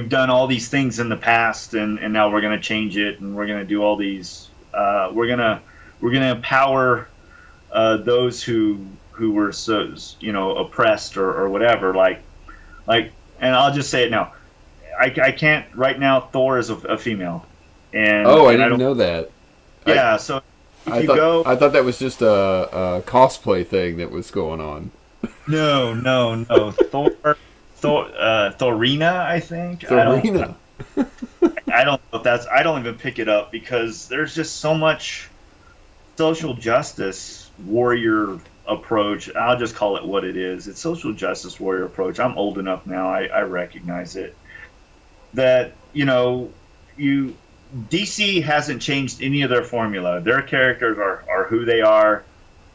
done all these things in the past, and now we're going to change it, and we're going to do all these. We're gonna empower those who were so oppressed or whatever. Like, and I'll just say it now. I can't right now. Thor is a female, and Oh, I and didn't know that. Yeah, so if I you thought go, I thought that was just a cosplay thing that was going on. no, Thorina, I think. Thorina. I don't know if that's. I don't even pick it up because there's just so much social justice warrior approach. I'll just call it what it is. It's social justice warrior approach. I'm old enough now. I recognize it. That DC hasn't changed any of their formula. Their characters are who they are,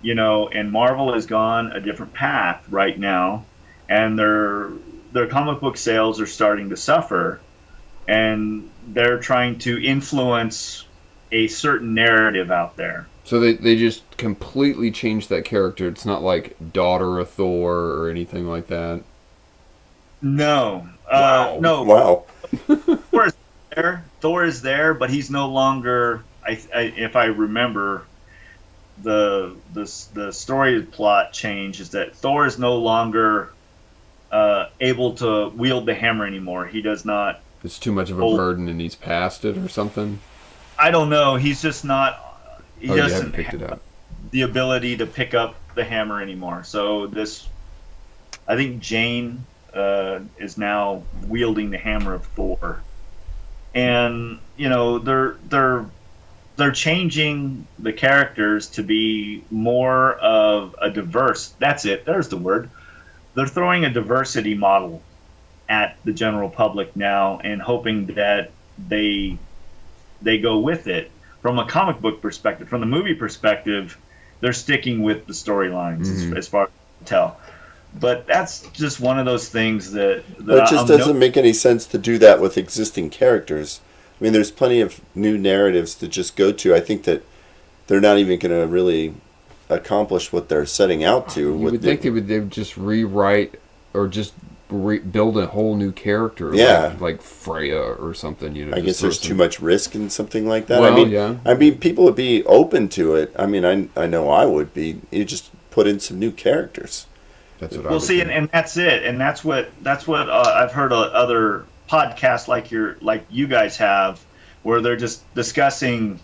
and Marvel has gone a different path right now, and their comic book sales are starting to suffer and they're trying to influence a certain narrative out there. So they just completely changed that character. It's not like daughter of Thor or anything like that. No, no. Wow. Thor is there. Thor is there, but he's no longer. If I remember, the story plot change is that Thor is no longer able to wield the hammer anymore. He does not. It's too much of a burden, and he's past it or something. I don't know. He's just not. He you doesn't haven't picked it have up. the ability to pick up the hammer anymore. So I think Jane is now wielding the hammer of Thor, and they're changing the characters to be more of a diverse. That's it. There's the word. They're throwing a diversity model at the general public now, and hoping that they go with it. From a comic book perspective, from the movie perspective, they're sticking with the storylines as far as I can tell. But that's just one of those things that It just doesn't make any sense to do that with existing characters. I mean, there's plenty of new narratives to just go to. I think that they're not even going to really accomplish what they're setting out to. You would think they would just rewrite or just build a whole new character, yeah, like Freya or something. I guess there's too much risk in something like that. Well, I mean, people would be open to it. I mean, I know I would be. You just put in some new characters. That's what we'll see, and that's it, and that's what I've heard other podcasts like you guys have, where they're just discussing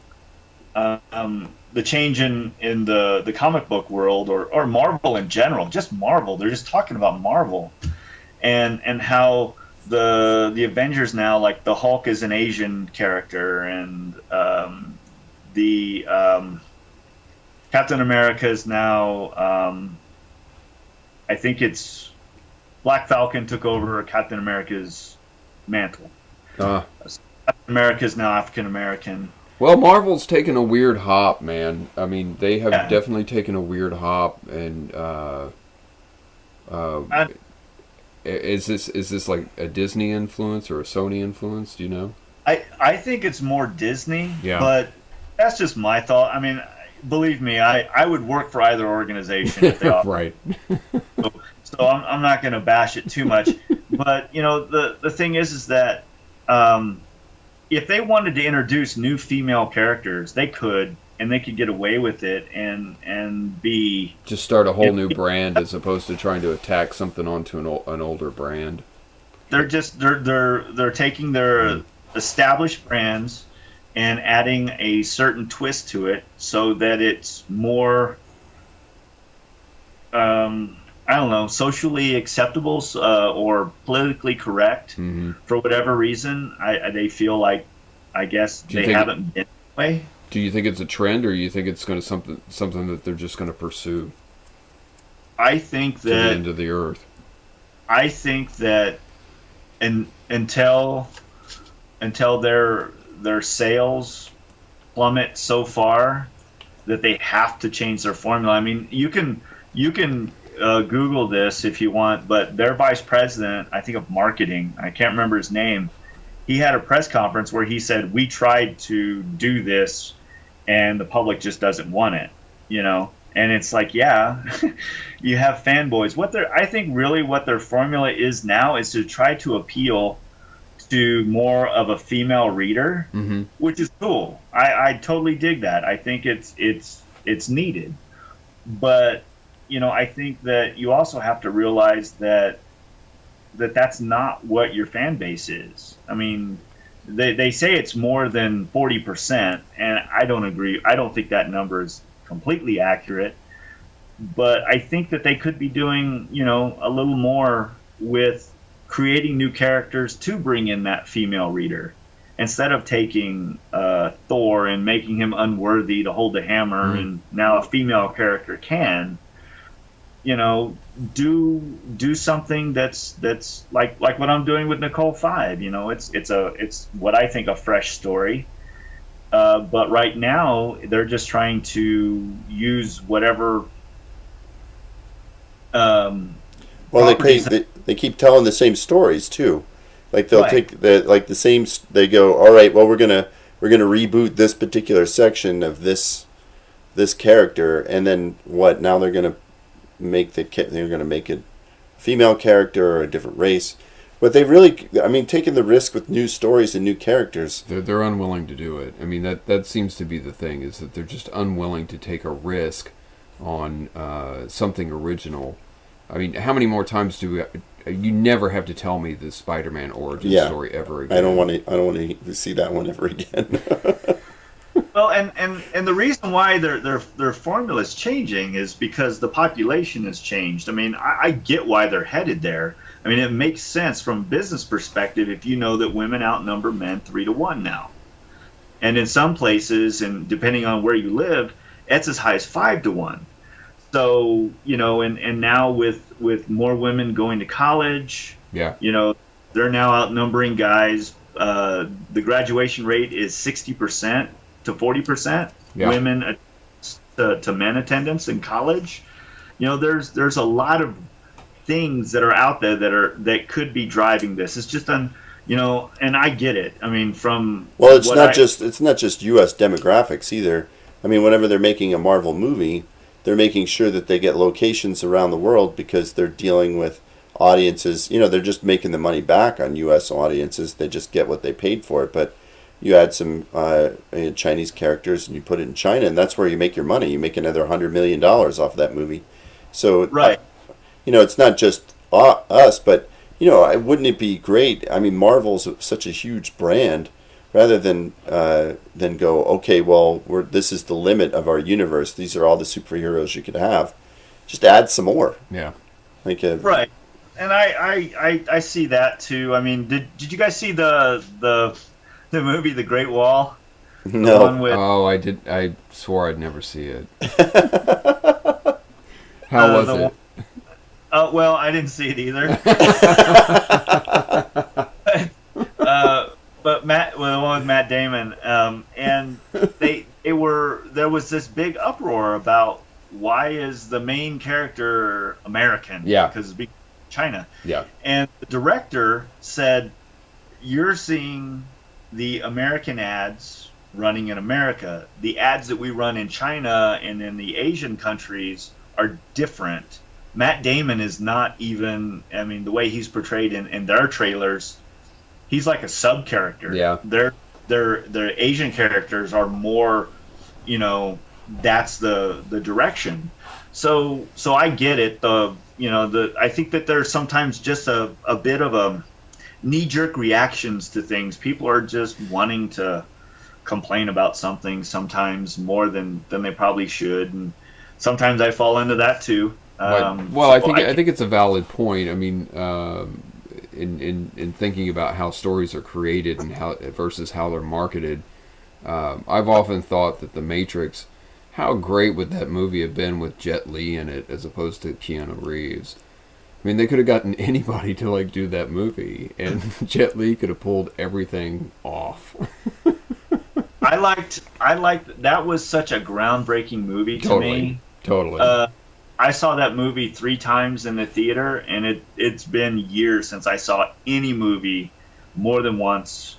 the change in the comic book world or Marvel in general, just Marvel. They're just talking about Marvel. And how the Avengers now, like the Hulk is an Asian character, and the Captain America is now, I think it's Black Falcon took over Captain America's mantle. Captain America is now African American. Well, Marvel's taken a weird hop, man. I mean, they have definitely taken a weird hop, and Is this like a Disney influence or a Sony influence? Do you know? I think it's more Disney, yeah. But that's just my thought. I mean, believe me, I would work for either organization if they offer. Right. So I'm not going to bash it too much. But the thing is that if they wanted to introduce new female characters, they could. And they could get away with it and be just start a whole new brand as opposed to trying to attack something onto an older brand. They're taking their established brands and adding a certain twist to it so that it's more socially acceptable or politically correct for whatever reason. They feel like, I guess they haven't been that way. Do you think it's a trend, or you think it's going to something that they're just going to pursue? I think that to the end of the earth. I think that until their sales plummet so far that they have to change their formula. I mean, you can Google this if you want, but their vice president, I think of marketing, I can't remember his name. He had a press conference where he said, "We tried to do this, and the public just doesn't want it," And it's like, yeah, you have fanboys. I think really what their formula is now is to try to appeal to more of a female reader, which is cool. I totally dig that. I think it's needed, but I think that you also have to realize that that's not what your fan base is. I mean, they say it's more than 40%, and I don't agree. I don't think that number is completely accurate, but I think that they could be doing, a little more with creating new characters to bring in that female reader, instead of taking Thor and making him unworthy to hold the hammer, and now a female character can. Do something that's like what I'm doing with Nicole 5. It's what I think a fresh story. But right now they're just trying to use whatever. Well, they keep telling the same stories too. Like they'll Right. take the same. They go, all right. Well, we're gonna reboot this particular section of this character, and then what? Now they're gonna make a female character or a different race. But they really, I mean, taking the risk with new stories and new characters. They're unwilling to do it. I mean, that seems to be the thing, is that they're just unwilling to take a risk on something original. I mean, how many more times you never have to tell me the Spider-Man origin story ever again? I don't want to see that one ever again. Well, and the reason why their formula is changing is because the population has changed. I mean, I get why they're headed there. I mean, it makes sense from a business perspective if you know that women outnumber men 3-1 now. And in some places, and depending on where you live, it's as high as 5-1. So, and now with more women going to college, they're now outnumbering guys. The graduation rate is 60% to 40% women to men attendance in college. There's a lot of things that are out there that could be driving this. It's just and I get it. I mean, it's not just U.S. demographics either. I mean, whenever they're making a Marvel movie, they're making sure that they get locations around the world because they're dealing with audiences. They're just making the money back on U.S. audiences. They just get what they paid for it. But you add some Chinese characters and you put it in China, and that's where you make your money. You make another $100 million off of that movie. So right. It's not just us, but wouldn't it be great? I mean, Marvel's such a huge brand. Rather than go, okay, well, this is the limit of our universe. These are all the superheroes you could have. Just add some more. Yeah. Right. And I see that too. I mean, did you guys see the movie The Great Wall? No. I did. I swore I'd never see it. How was it? Well, I didn't see it either. But the one with Matt Damon, and there was this big uproar about why is the main character American? Yeah. Because it's China. Yeah. And the director said, you're seeing the American ads running in America. The ads that we run in China and in the Asian countries are different. Matt Damon is not even, I mean, the way he's portrayed in their trailers, he's like a sub character. Yeah. Their Asian characters are more, that's the direction. So I get it. I think that there's sometimes just a bit of a knee-jerk reactions to things. People are just wanting to complain about something sometimes more than they probably should, and sometimes I fall into that too. I think it's a valid point. I mean, in thinking about how stories are created and how versus how they're marketed, I've often thought that The Matrix, how great would that movie have been with Jet Li in it as opposed to Keanu Reeves? I mean, they could have gotten anybody to do that movie, and Jet Li could have pulled everything off. I liked that was such a groundbreaking movie to me. Totally. I saw that movie 3 times in the theater, and it's been years since I saw any movie more than once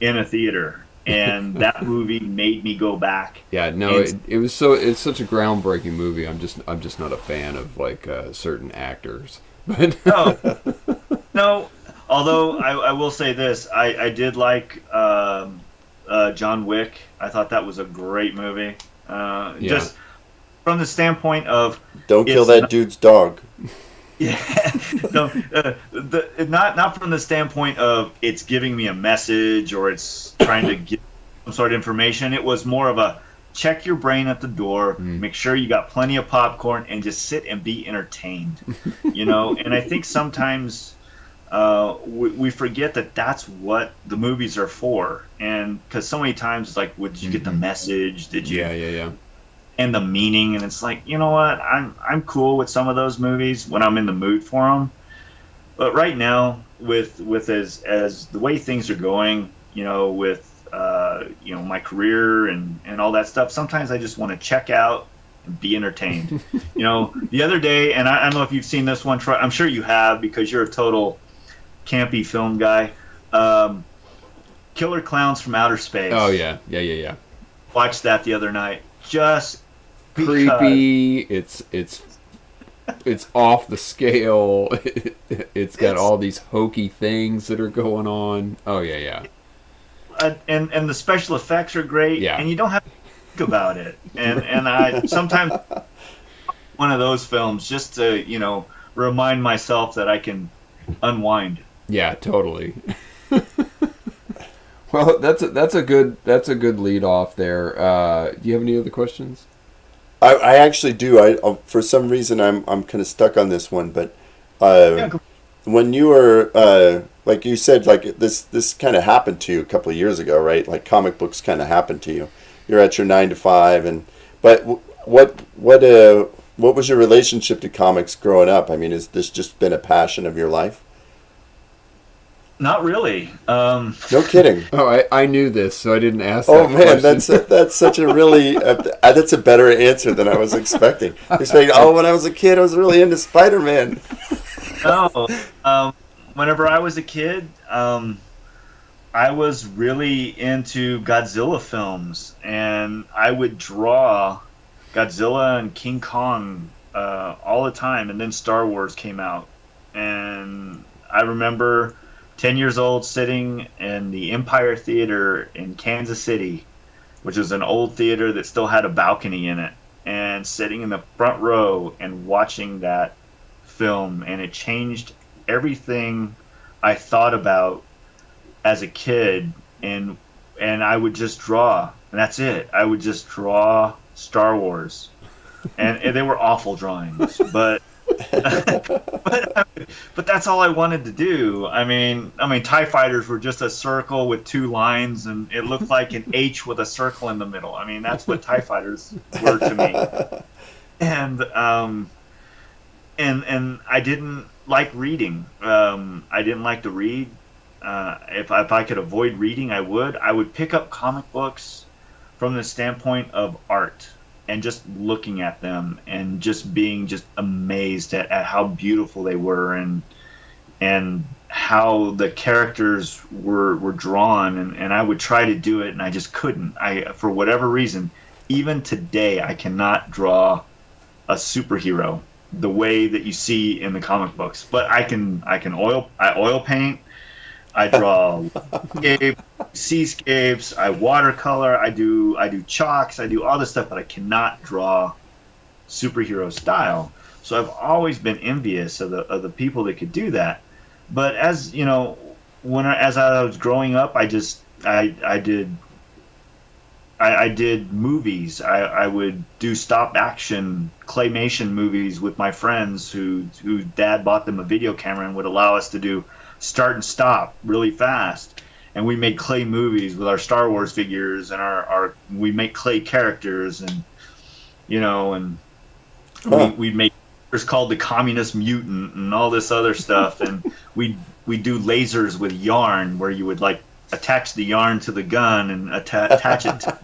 in a theater. And that movie made me go back. Yeah, no, it's such a groundbreaking movie. I'm just not a fan of certain actors. But no. Although I will say this, I did like John Wick. I thought that was a great movie. Just from the standpoint of don't kill that dude's dog. Yeah, no, not from the standpoint of it's giving me a message or it's trying to get some sort of information. It was more of a check your brain at the door, make sure you got plenty of popcorn, and just sit and be entertained. And I think sometimes we forget that that's what the movies are for, and because so many times it's like, did you get the message? Did you? Yeah. And the meaning, and it's like, you know what? I'm cool with some of those movies when I'm in the mood for them. But right now, with as the way things are going, with my career and all that stuff, sometimes I just want to check out and be entertained. The other day, and I don't know if you've seen this one, Troy. I'm sure you have because you're a total campy film guy. Killer Clowns from Outer Space. Oh yeah. Watched that the other night. Just Creepy. It's off the scale. It's got all these hokey things that are going on. Oh yeah. And the special effects are great. Yeah. And you don't have to think about it. And I sometimes one of those films just to remind myself that I can unwind. Yeah, totally. Well, that's a good lead off there. Do you have any other questions? I actually do. I for some reason I'm kind of stuck on this one, but when you were like you said, like this kind of happened to you a couple of years ago, right? Like comic books kind of happened to you. You're at your 9 to 5, but what was your relationship to comics growing up? I mean, has this just been a passion of your life? Not really. No kidding. Oh, I knew this, so I didn't ask. Oh that man, question. that's such a really that's a better answer than I was expecting. You're saying, when I was a kid, I was really into Spider-Man. No, whenever I was a kid, I was really into Godzilla films, and I would draw Godzilla and King Kong all the time. And then Star Wars came out, and I remember 10 years old sitting in the Empire Theater in Kansas City, which was an old theater that still had a balcony in it, and sitting in the front row and watching that film, and it changed everything I thought about as a kid. And I would just draw, and that's it. I would just draw Star Wars, and they were awful drawings, but but that's all I wanted to do. I mean, TIE fighters were just a circle with 2 lines, and it looked like an H with a circle in the middle. I mean, that's what TIE fighters were to me. And I didn't like reading. I didn't like to read. If I could avoid reading, I would. I would pick up comic books from the standpoint of art, and just looking at them and just being just amazed at how beautiful they were, and how the characters were drawn, and I would try to do it, and I just couldn't. For whatever reason, even today, I cannot draw a superhero the way that you see in the comic books. But I oil paint, I draw seascapes, I watercolor, I do chalks, I do all this stuff, but I cannot draw superhero style. So I've always been envious of the people that could do that. But as you know, as I was growing up, I did movies. I would do stop action claymation movies with my friends whose dad bought them a video camera and would allow us to do start and stop really fast. And we made clay movies with our Star Wars figures, and we make clay characters, and we'd make characters called the Communist Mutant and all this other stuff. And we do lasers with yarn, where you would like attach the yarn to the gun and attach it to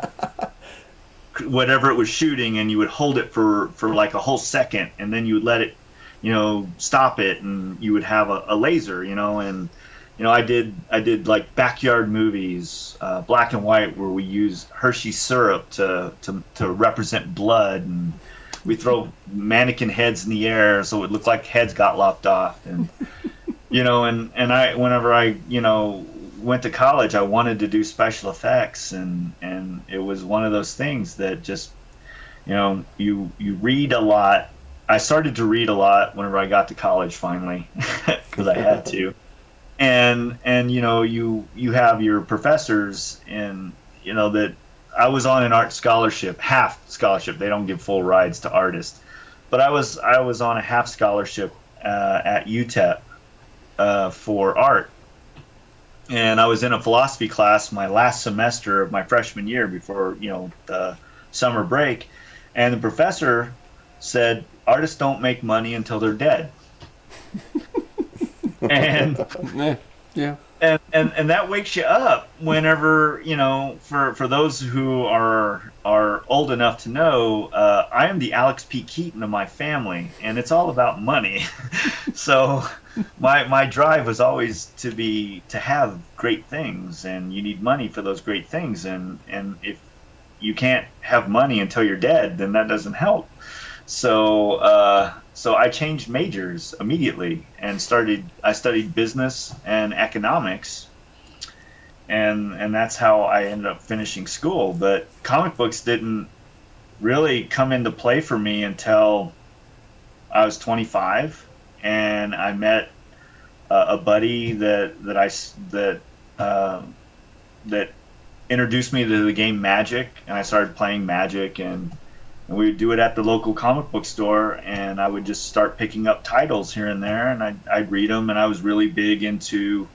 whatever it was shooting, and you would hold it for like a whole second, and then you would let it stop it, and you would have a laser, and I did like backyard movies, black and white, where we used Hershey syrup to represent blood, and we throw mannequin heads in the air so it looked like heads got lopped off, and I whenever I went to college, I wanted to do special effects, and it was one of those things that just you read a lot. I started to read a lot whenever I got to college finally, because I had to, and you have your professors, and that I was on an art scholarship, half scholarship. They don't give full rides to artists, but I was on a half scholarship at UTEP for art. And I was in a philosophy class my last semester of my freshman year before the summer break, and the professor said, "Artists don't make money until they're dead." And yeah, and that wakes you up whenever for those who are old enough to know, I am the Alex P. Keaton of my family, and it's all about money. So my drive was always to have great things, and you need money for those great things, and if you can't have money until you're dead, then that doesn't help. So so I changed majors immediately and I studied business and economics, and that's how I ended up finishing school. But comic books didn't really come into play for me until I was 25, and I met a buddy that introduced me to the game Magic, and I started playing Magic, and we would do it at the local comic book store, and I would just start picking up titles here and there, and I'd read them, and I was really big into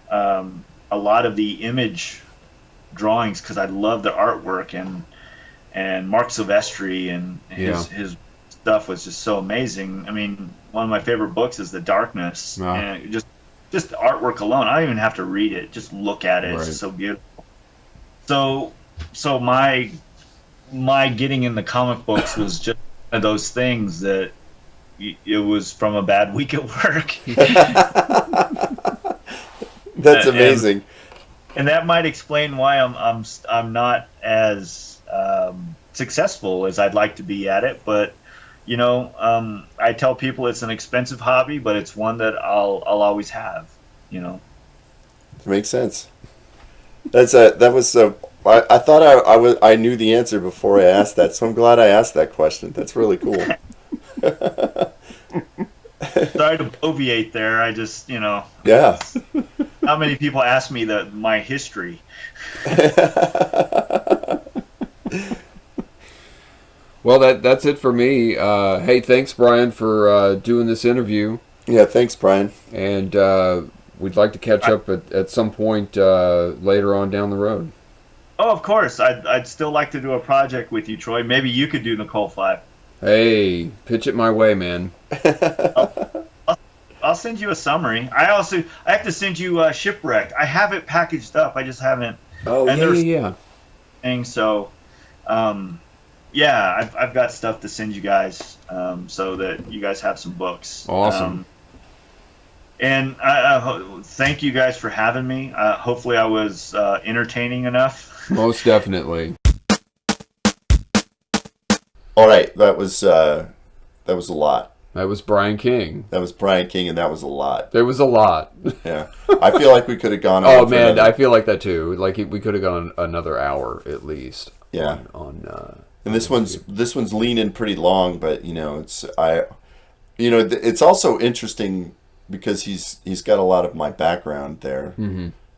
a lot of the image drawings because I love the artwork, and Mark Silvestri and his stuff was just so amazing. I mean, one of my favorite books is The Darkness, and just the artwork alone, I don't even have to read it, just look at it. It's just so beautiful. So my getting in the comic books was just one of those things that it was from a bad week at work. That's amazing. And that might explain why I'm not as successful as I'd like to be at it. But you know, I tell people it's an expensive hobby, but it's one that I'll always have. You know, It makes sense. I thought I knew the answer before I asked that, so I'm glad I asked that question. That's really cool. Sorry to bloviate there. I just, Yeah. How many people ask me my history? Well, that's it for me. Hey, thanks, Bryan, for doing this interview. Yeah, thanks, Bryan. And we'd like to catch up at some point later on down the road. Oh, of course. I'd still like to do a project with you, Troy. Maybe you could do Nicole 5. Hey, pitch it my way, man. I'll send you a summary. I have to send you Shipwrecked. I have it packaged up. I just haven't. Oh, yeah. So, yeah, I've got stuff to send you guys so that you guys have some books. Awesome. And thank you guys for having me. Hopefully I was entertaining enough. Most definitely. All right, that was a lot. That was Bryan King. That was Bryan King, and that was a lot. There was a lot. Yeah, I feel like we could have gone. Oh man, I feel like that too. Like we could have gone another hour at least. Yeah. And this one's leaning pretty long, but it's also interesting because he's got a lot of my background there,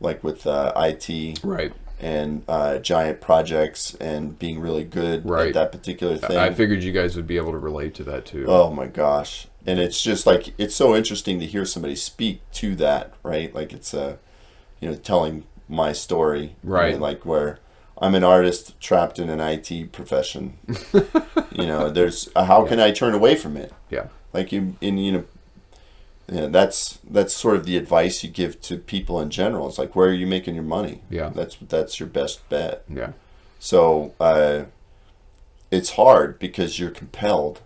like with IT, right, and giant projects and being really good at that particular thing. I figured you guys would be able to relate to that too. Oh my gosh. And it's just like, it's so interesting to hear somebody speak to that, right? Like it's telling my story, right? I mean, like where I'm an artist trapped in an IT profession. There's how can I turn away from it? Yeah. Like that's sort of the advice you give to people in general. It's like, where are you making your money? Yeah. That's your best bet. Yeah. So it's hard because you're compelled.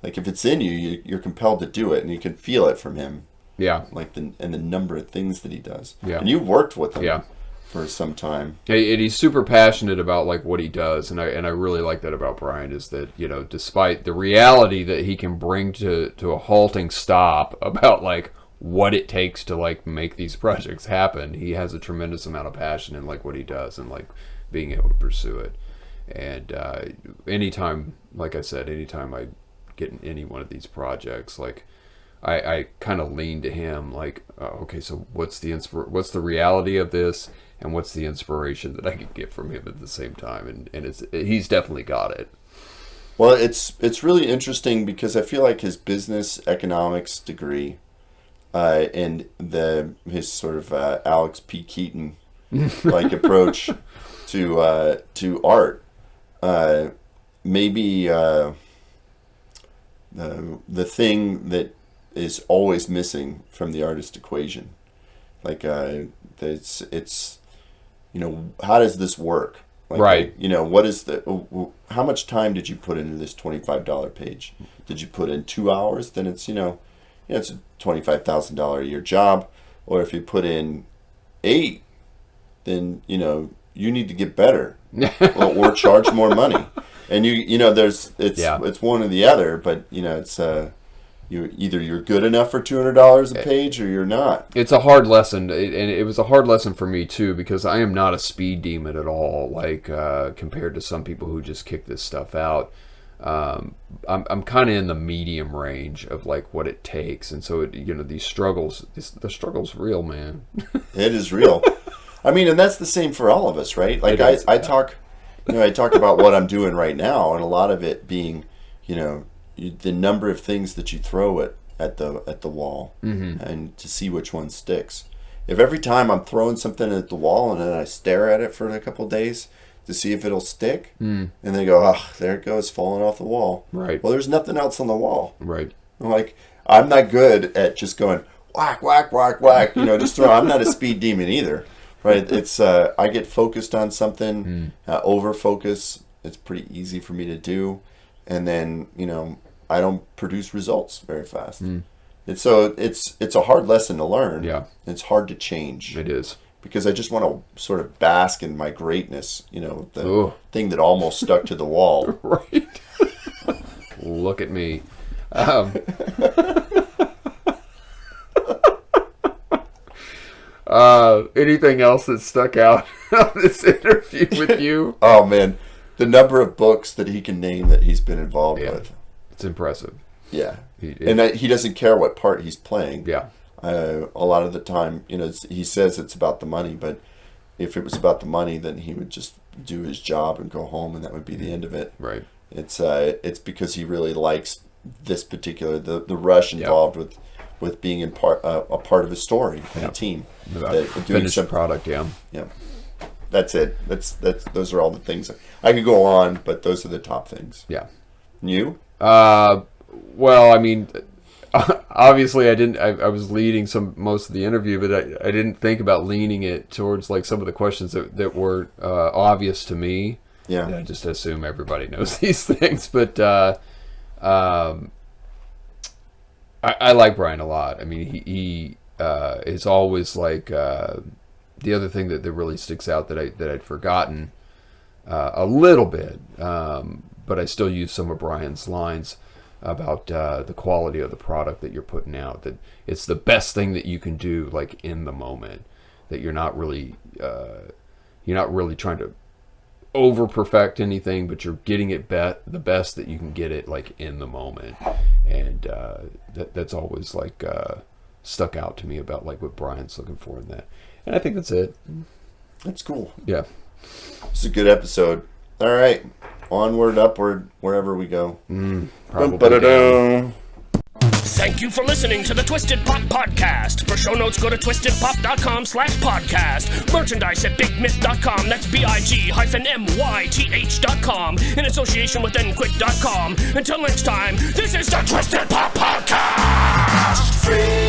Like if it's in you, you're compelled to do it, and you can feel it from him. Yeah. Like the number of things that he does. Yeah. And you've worked with him. Yeah. For some time. And he's super passionate about like what he does, and I really like that about Bryan, is that despite the reality that he can bring to a halting stop about like what it takes to like make these projects happen, he has a tremendous amount of passion in like what he does and like being able to pursue it. And anytime, like I said, anytime I get in any one of these projects, like I kind of lean to him, like, okay, so what's the reality of this? And what's the inspiration that I could get from him at the same time? And he's definitely got it. Well, it's really interesting because I feel like his business economics degree and his sort of Alex P. Keaton like approach to art maybe the thing that is always missing from the artist equation. Like it's how does this work? Like, Right. You know, what is how much time did you put into this $25 page? Did you put in 2 hours? Then it's, it's a $25,000 a year job. Or if you put in 8, then, you need to get better or charge more money. And it's one or the other, but it's you're good enough for $200 a page or you're not. It's a hard lesson, and it was a hard lesson for me too, because I am not a speed demon at all, like compared to some people who just kick this stuff out. I'm kind of in the medium range of like what it takes, and so these struggles, the struggle's real, man. It is real. I mean, and that's the same for all of us, right? Like I talk about what I'm doing right now, and a lot of it being, the number of things that you throw at the wall, and to see which one sticks. If every time I'm throwing something at the wall and then I stare at it for a couple of days to see if it'll stick, and they go, oh, there it goes, falling off the wall. Right. Well, there's nothing else on the wall. Right. I'm not good at just going whack, whack, whack, whack. Just throw. I'm not a speed demon either. Right. It's I get focused on something, over focus. It's pretty easy for me to do, and then I don't produce results very fast. And so it's a hard lesson to learn. Yeah. It's hard to change. It is. Because I just want to sort of bask in my greatness, the thing that almost stuck to the wall. Right. Look at me. Anything else that stuck out on this interview with you? Oh, man. The number of books that he can name that he's been involved with. It's impressive. Yeah. He doesn't care what part he's playing. Yeah. A lot of the time, he says it's about the money, but if it was about the money, then he would just do his job and go home, and that would be the end of it. Right. It's because he really likes this particular the rush involved with being a part of a story and a team. Finish the product. Yeah. That's it. Those are all the things. I could go on, but those are the top things. Yeah. And you? Well, I mean, obviously, I was leading most of the interview, but I didn't think about leaning it towards like some of the questions that were obvious to me. Yeah. I just assume everybody knows these things, but I like Bryan a lot. I mean, he is always like the other thing that really sticks out that I'd forgotten a little bit, but I still use some of Bryan's lines about the quality of the product that you're putting out. That it's the best thing that you can do, like in the moment. That you're not really trying to over perfect anything, but you're getting it the best that you can get it, like in the moment. And that's always like stuck out to me about like what Bryan's looking for in that. And I think that's it. That's cool. Yeah. It's a good episode. All right. Onward, upward, wherever we go. Thank you for listening to the Twisted Pop Podcast. For show notes, go to twistedpop.com/podcast. Merchandise at bigmyth.com. That's BIG-MYTH.com. In association with nquit.com. Until next time, this is the Twisted Pop Podcast. Free.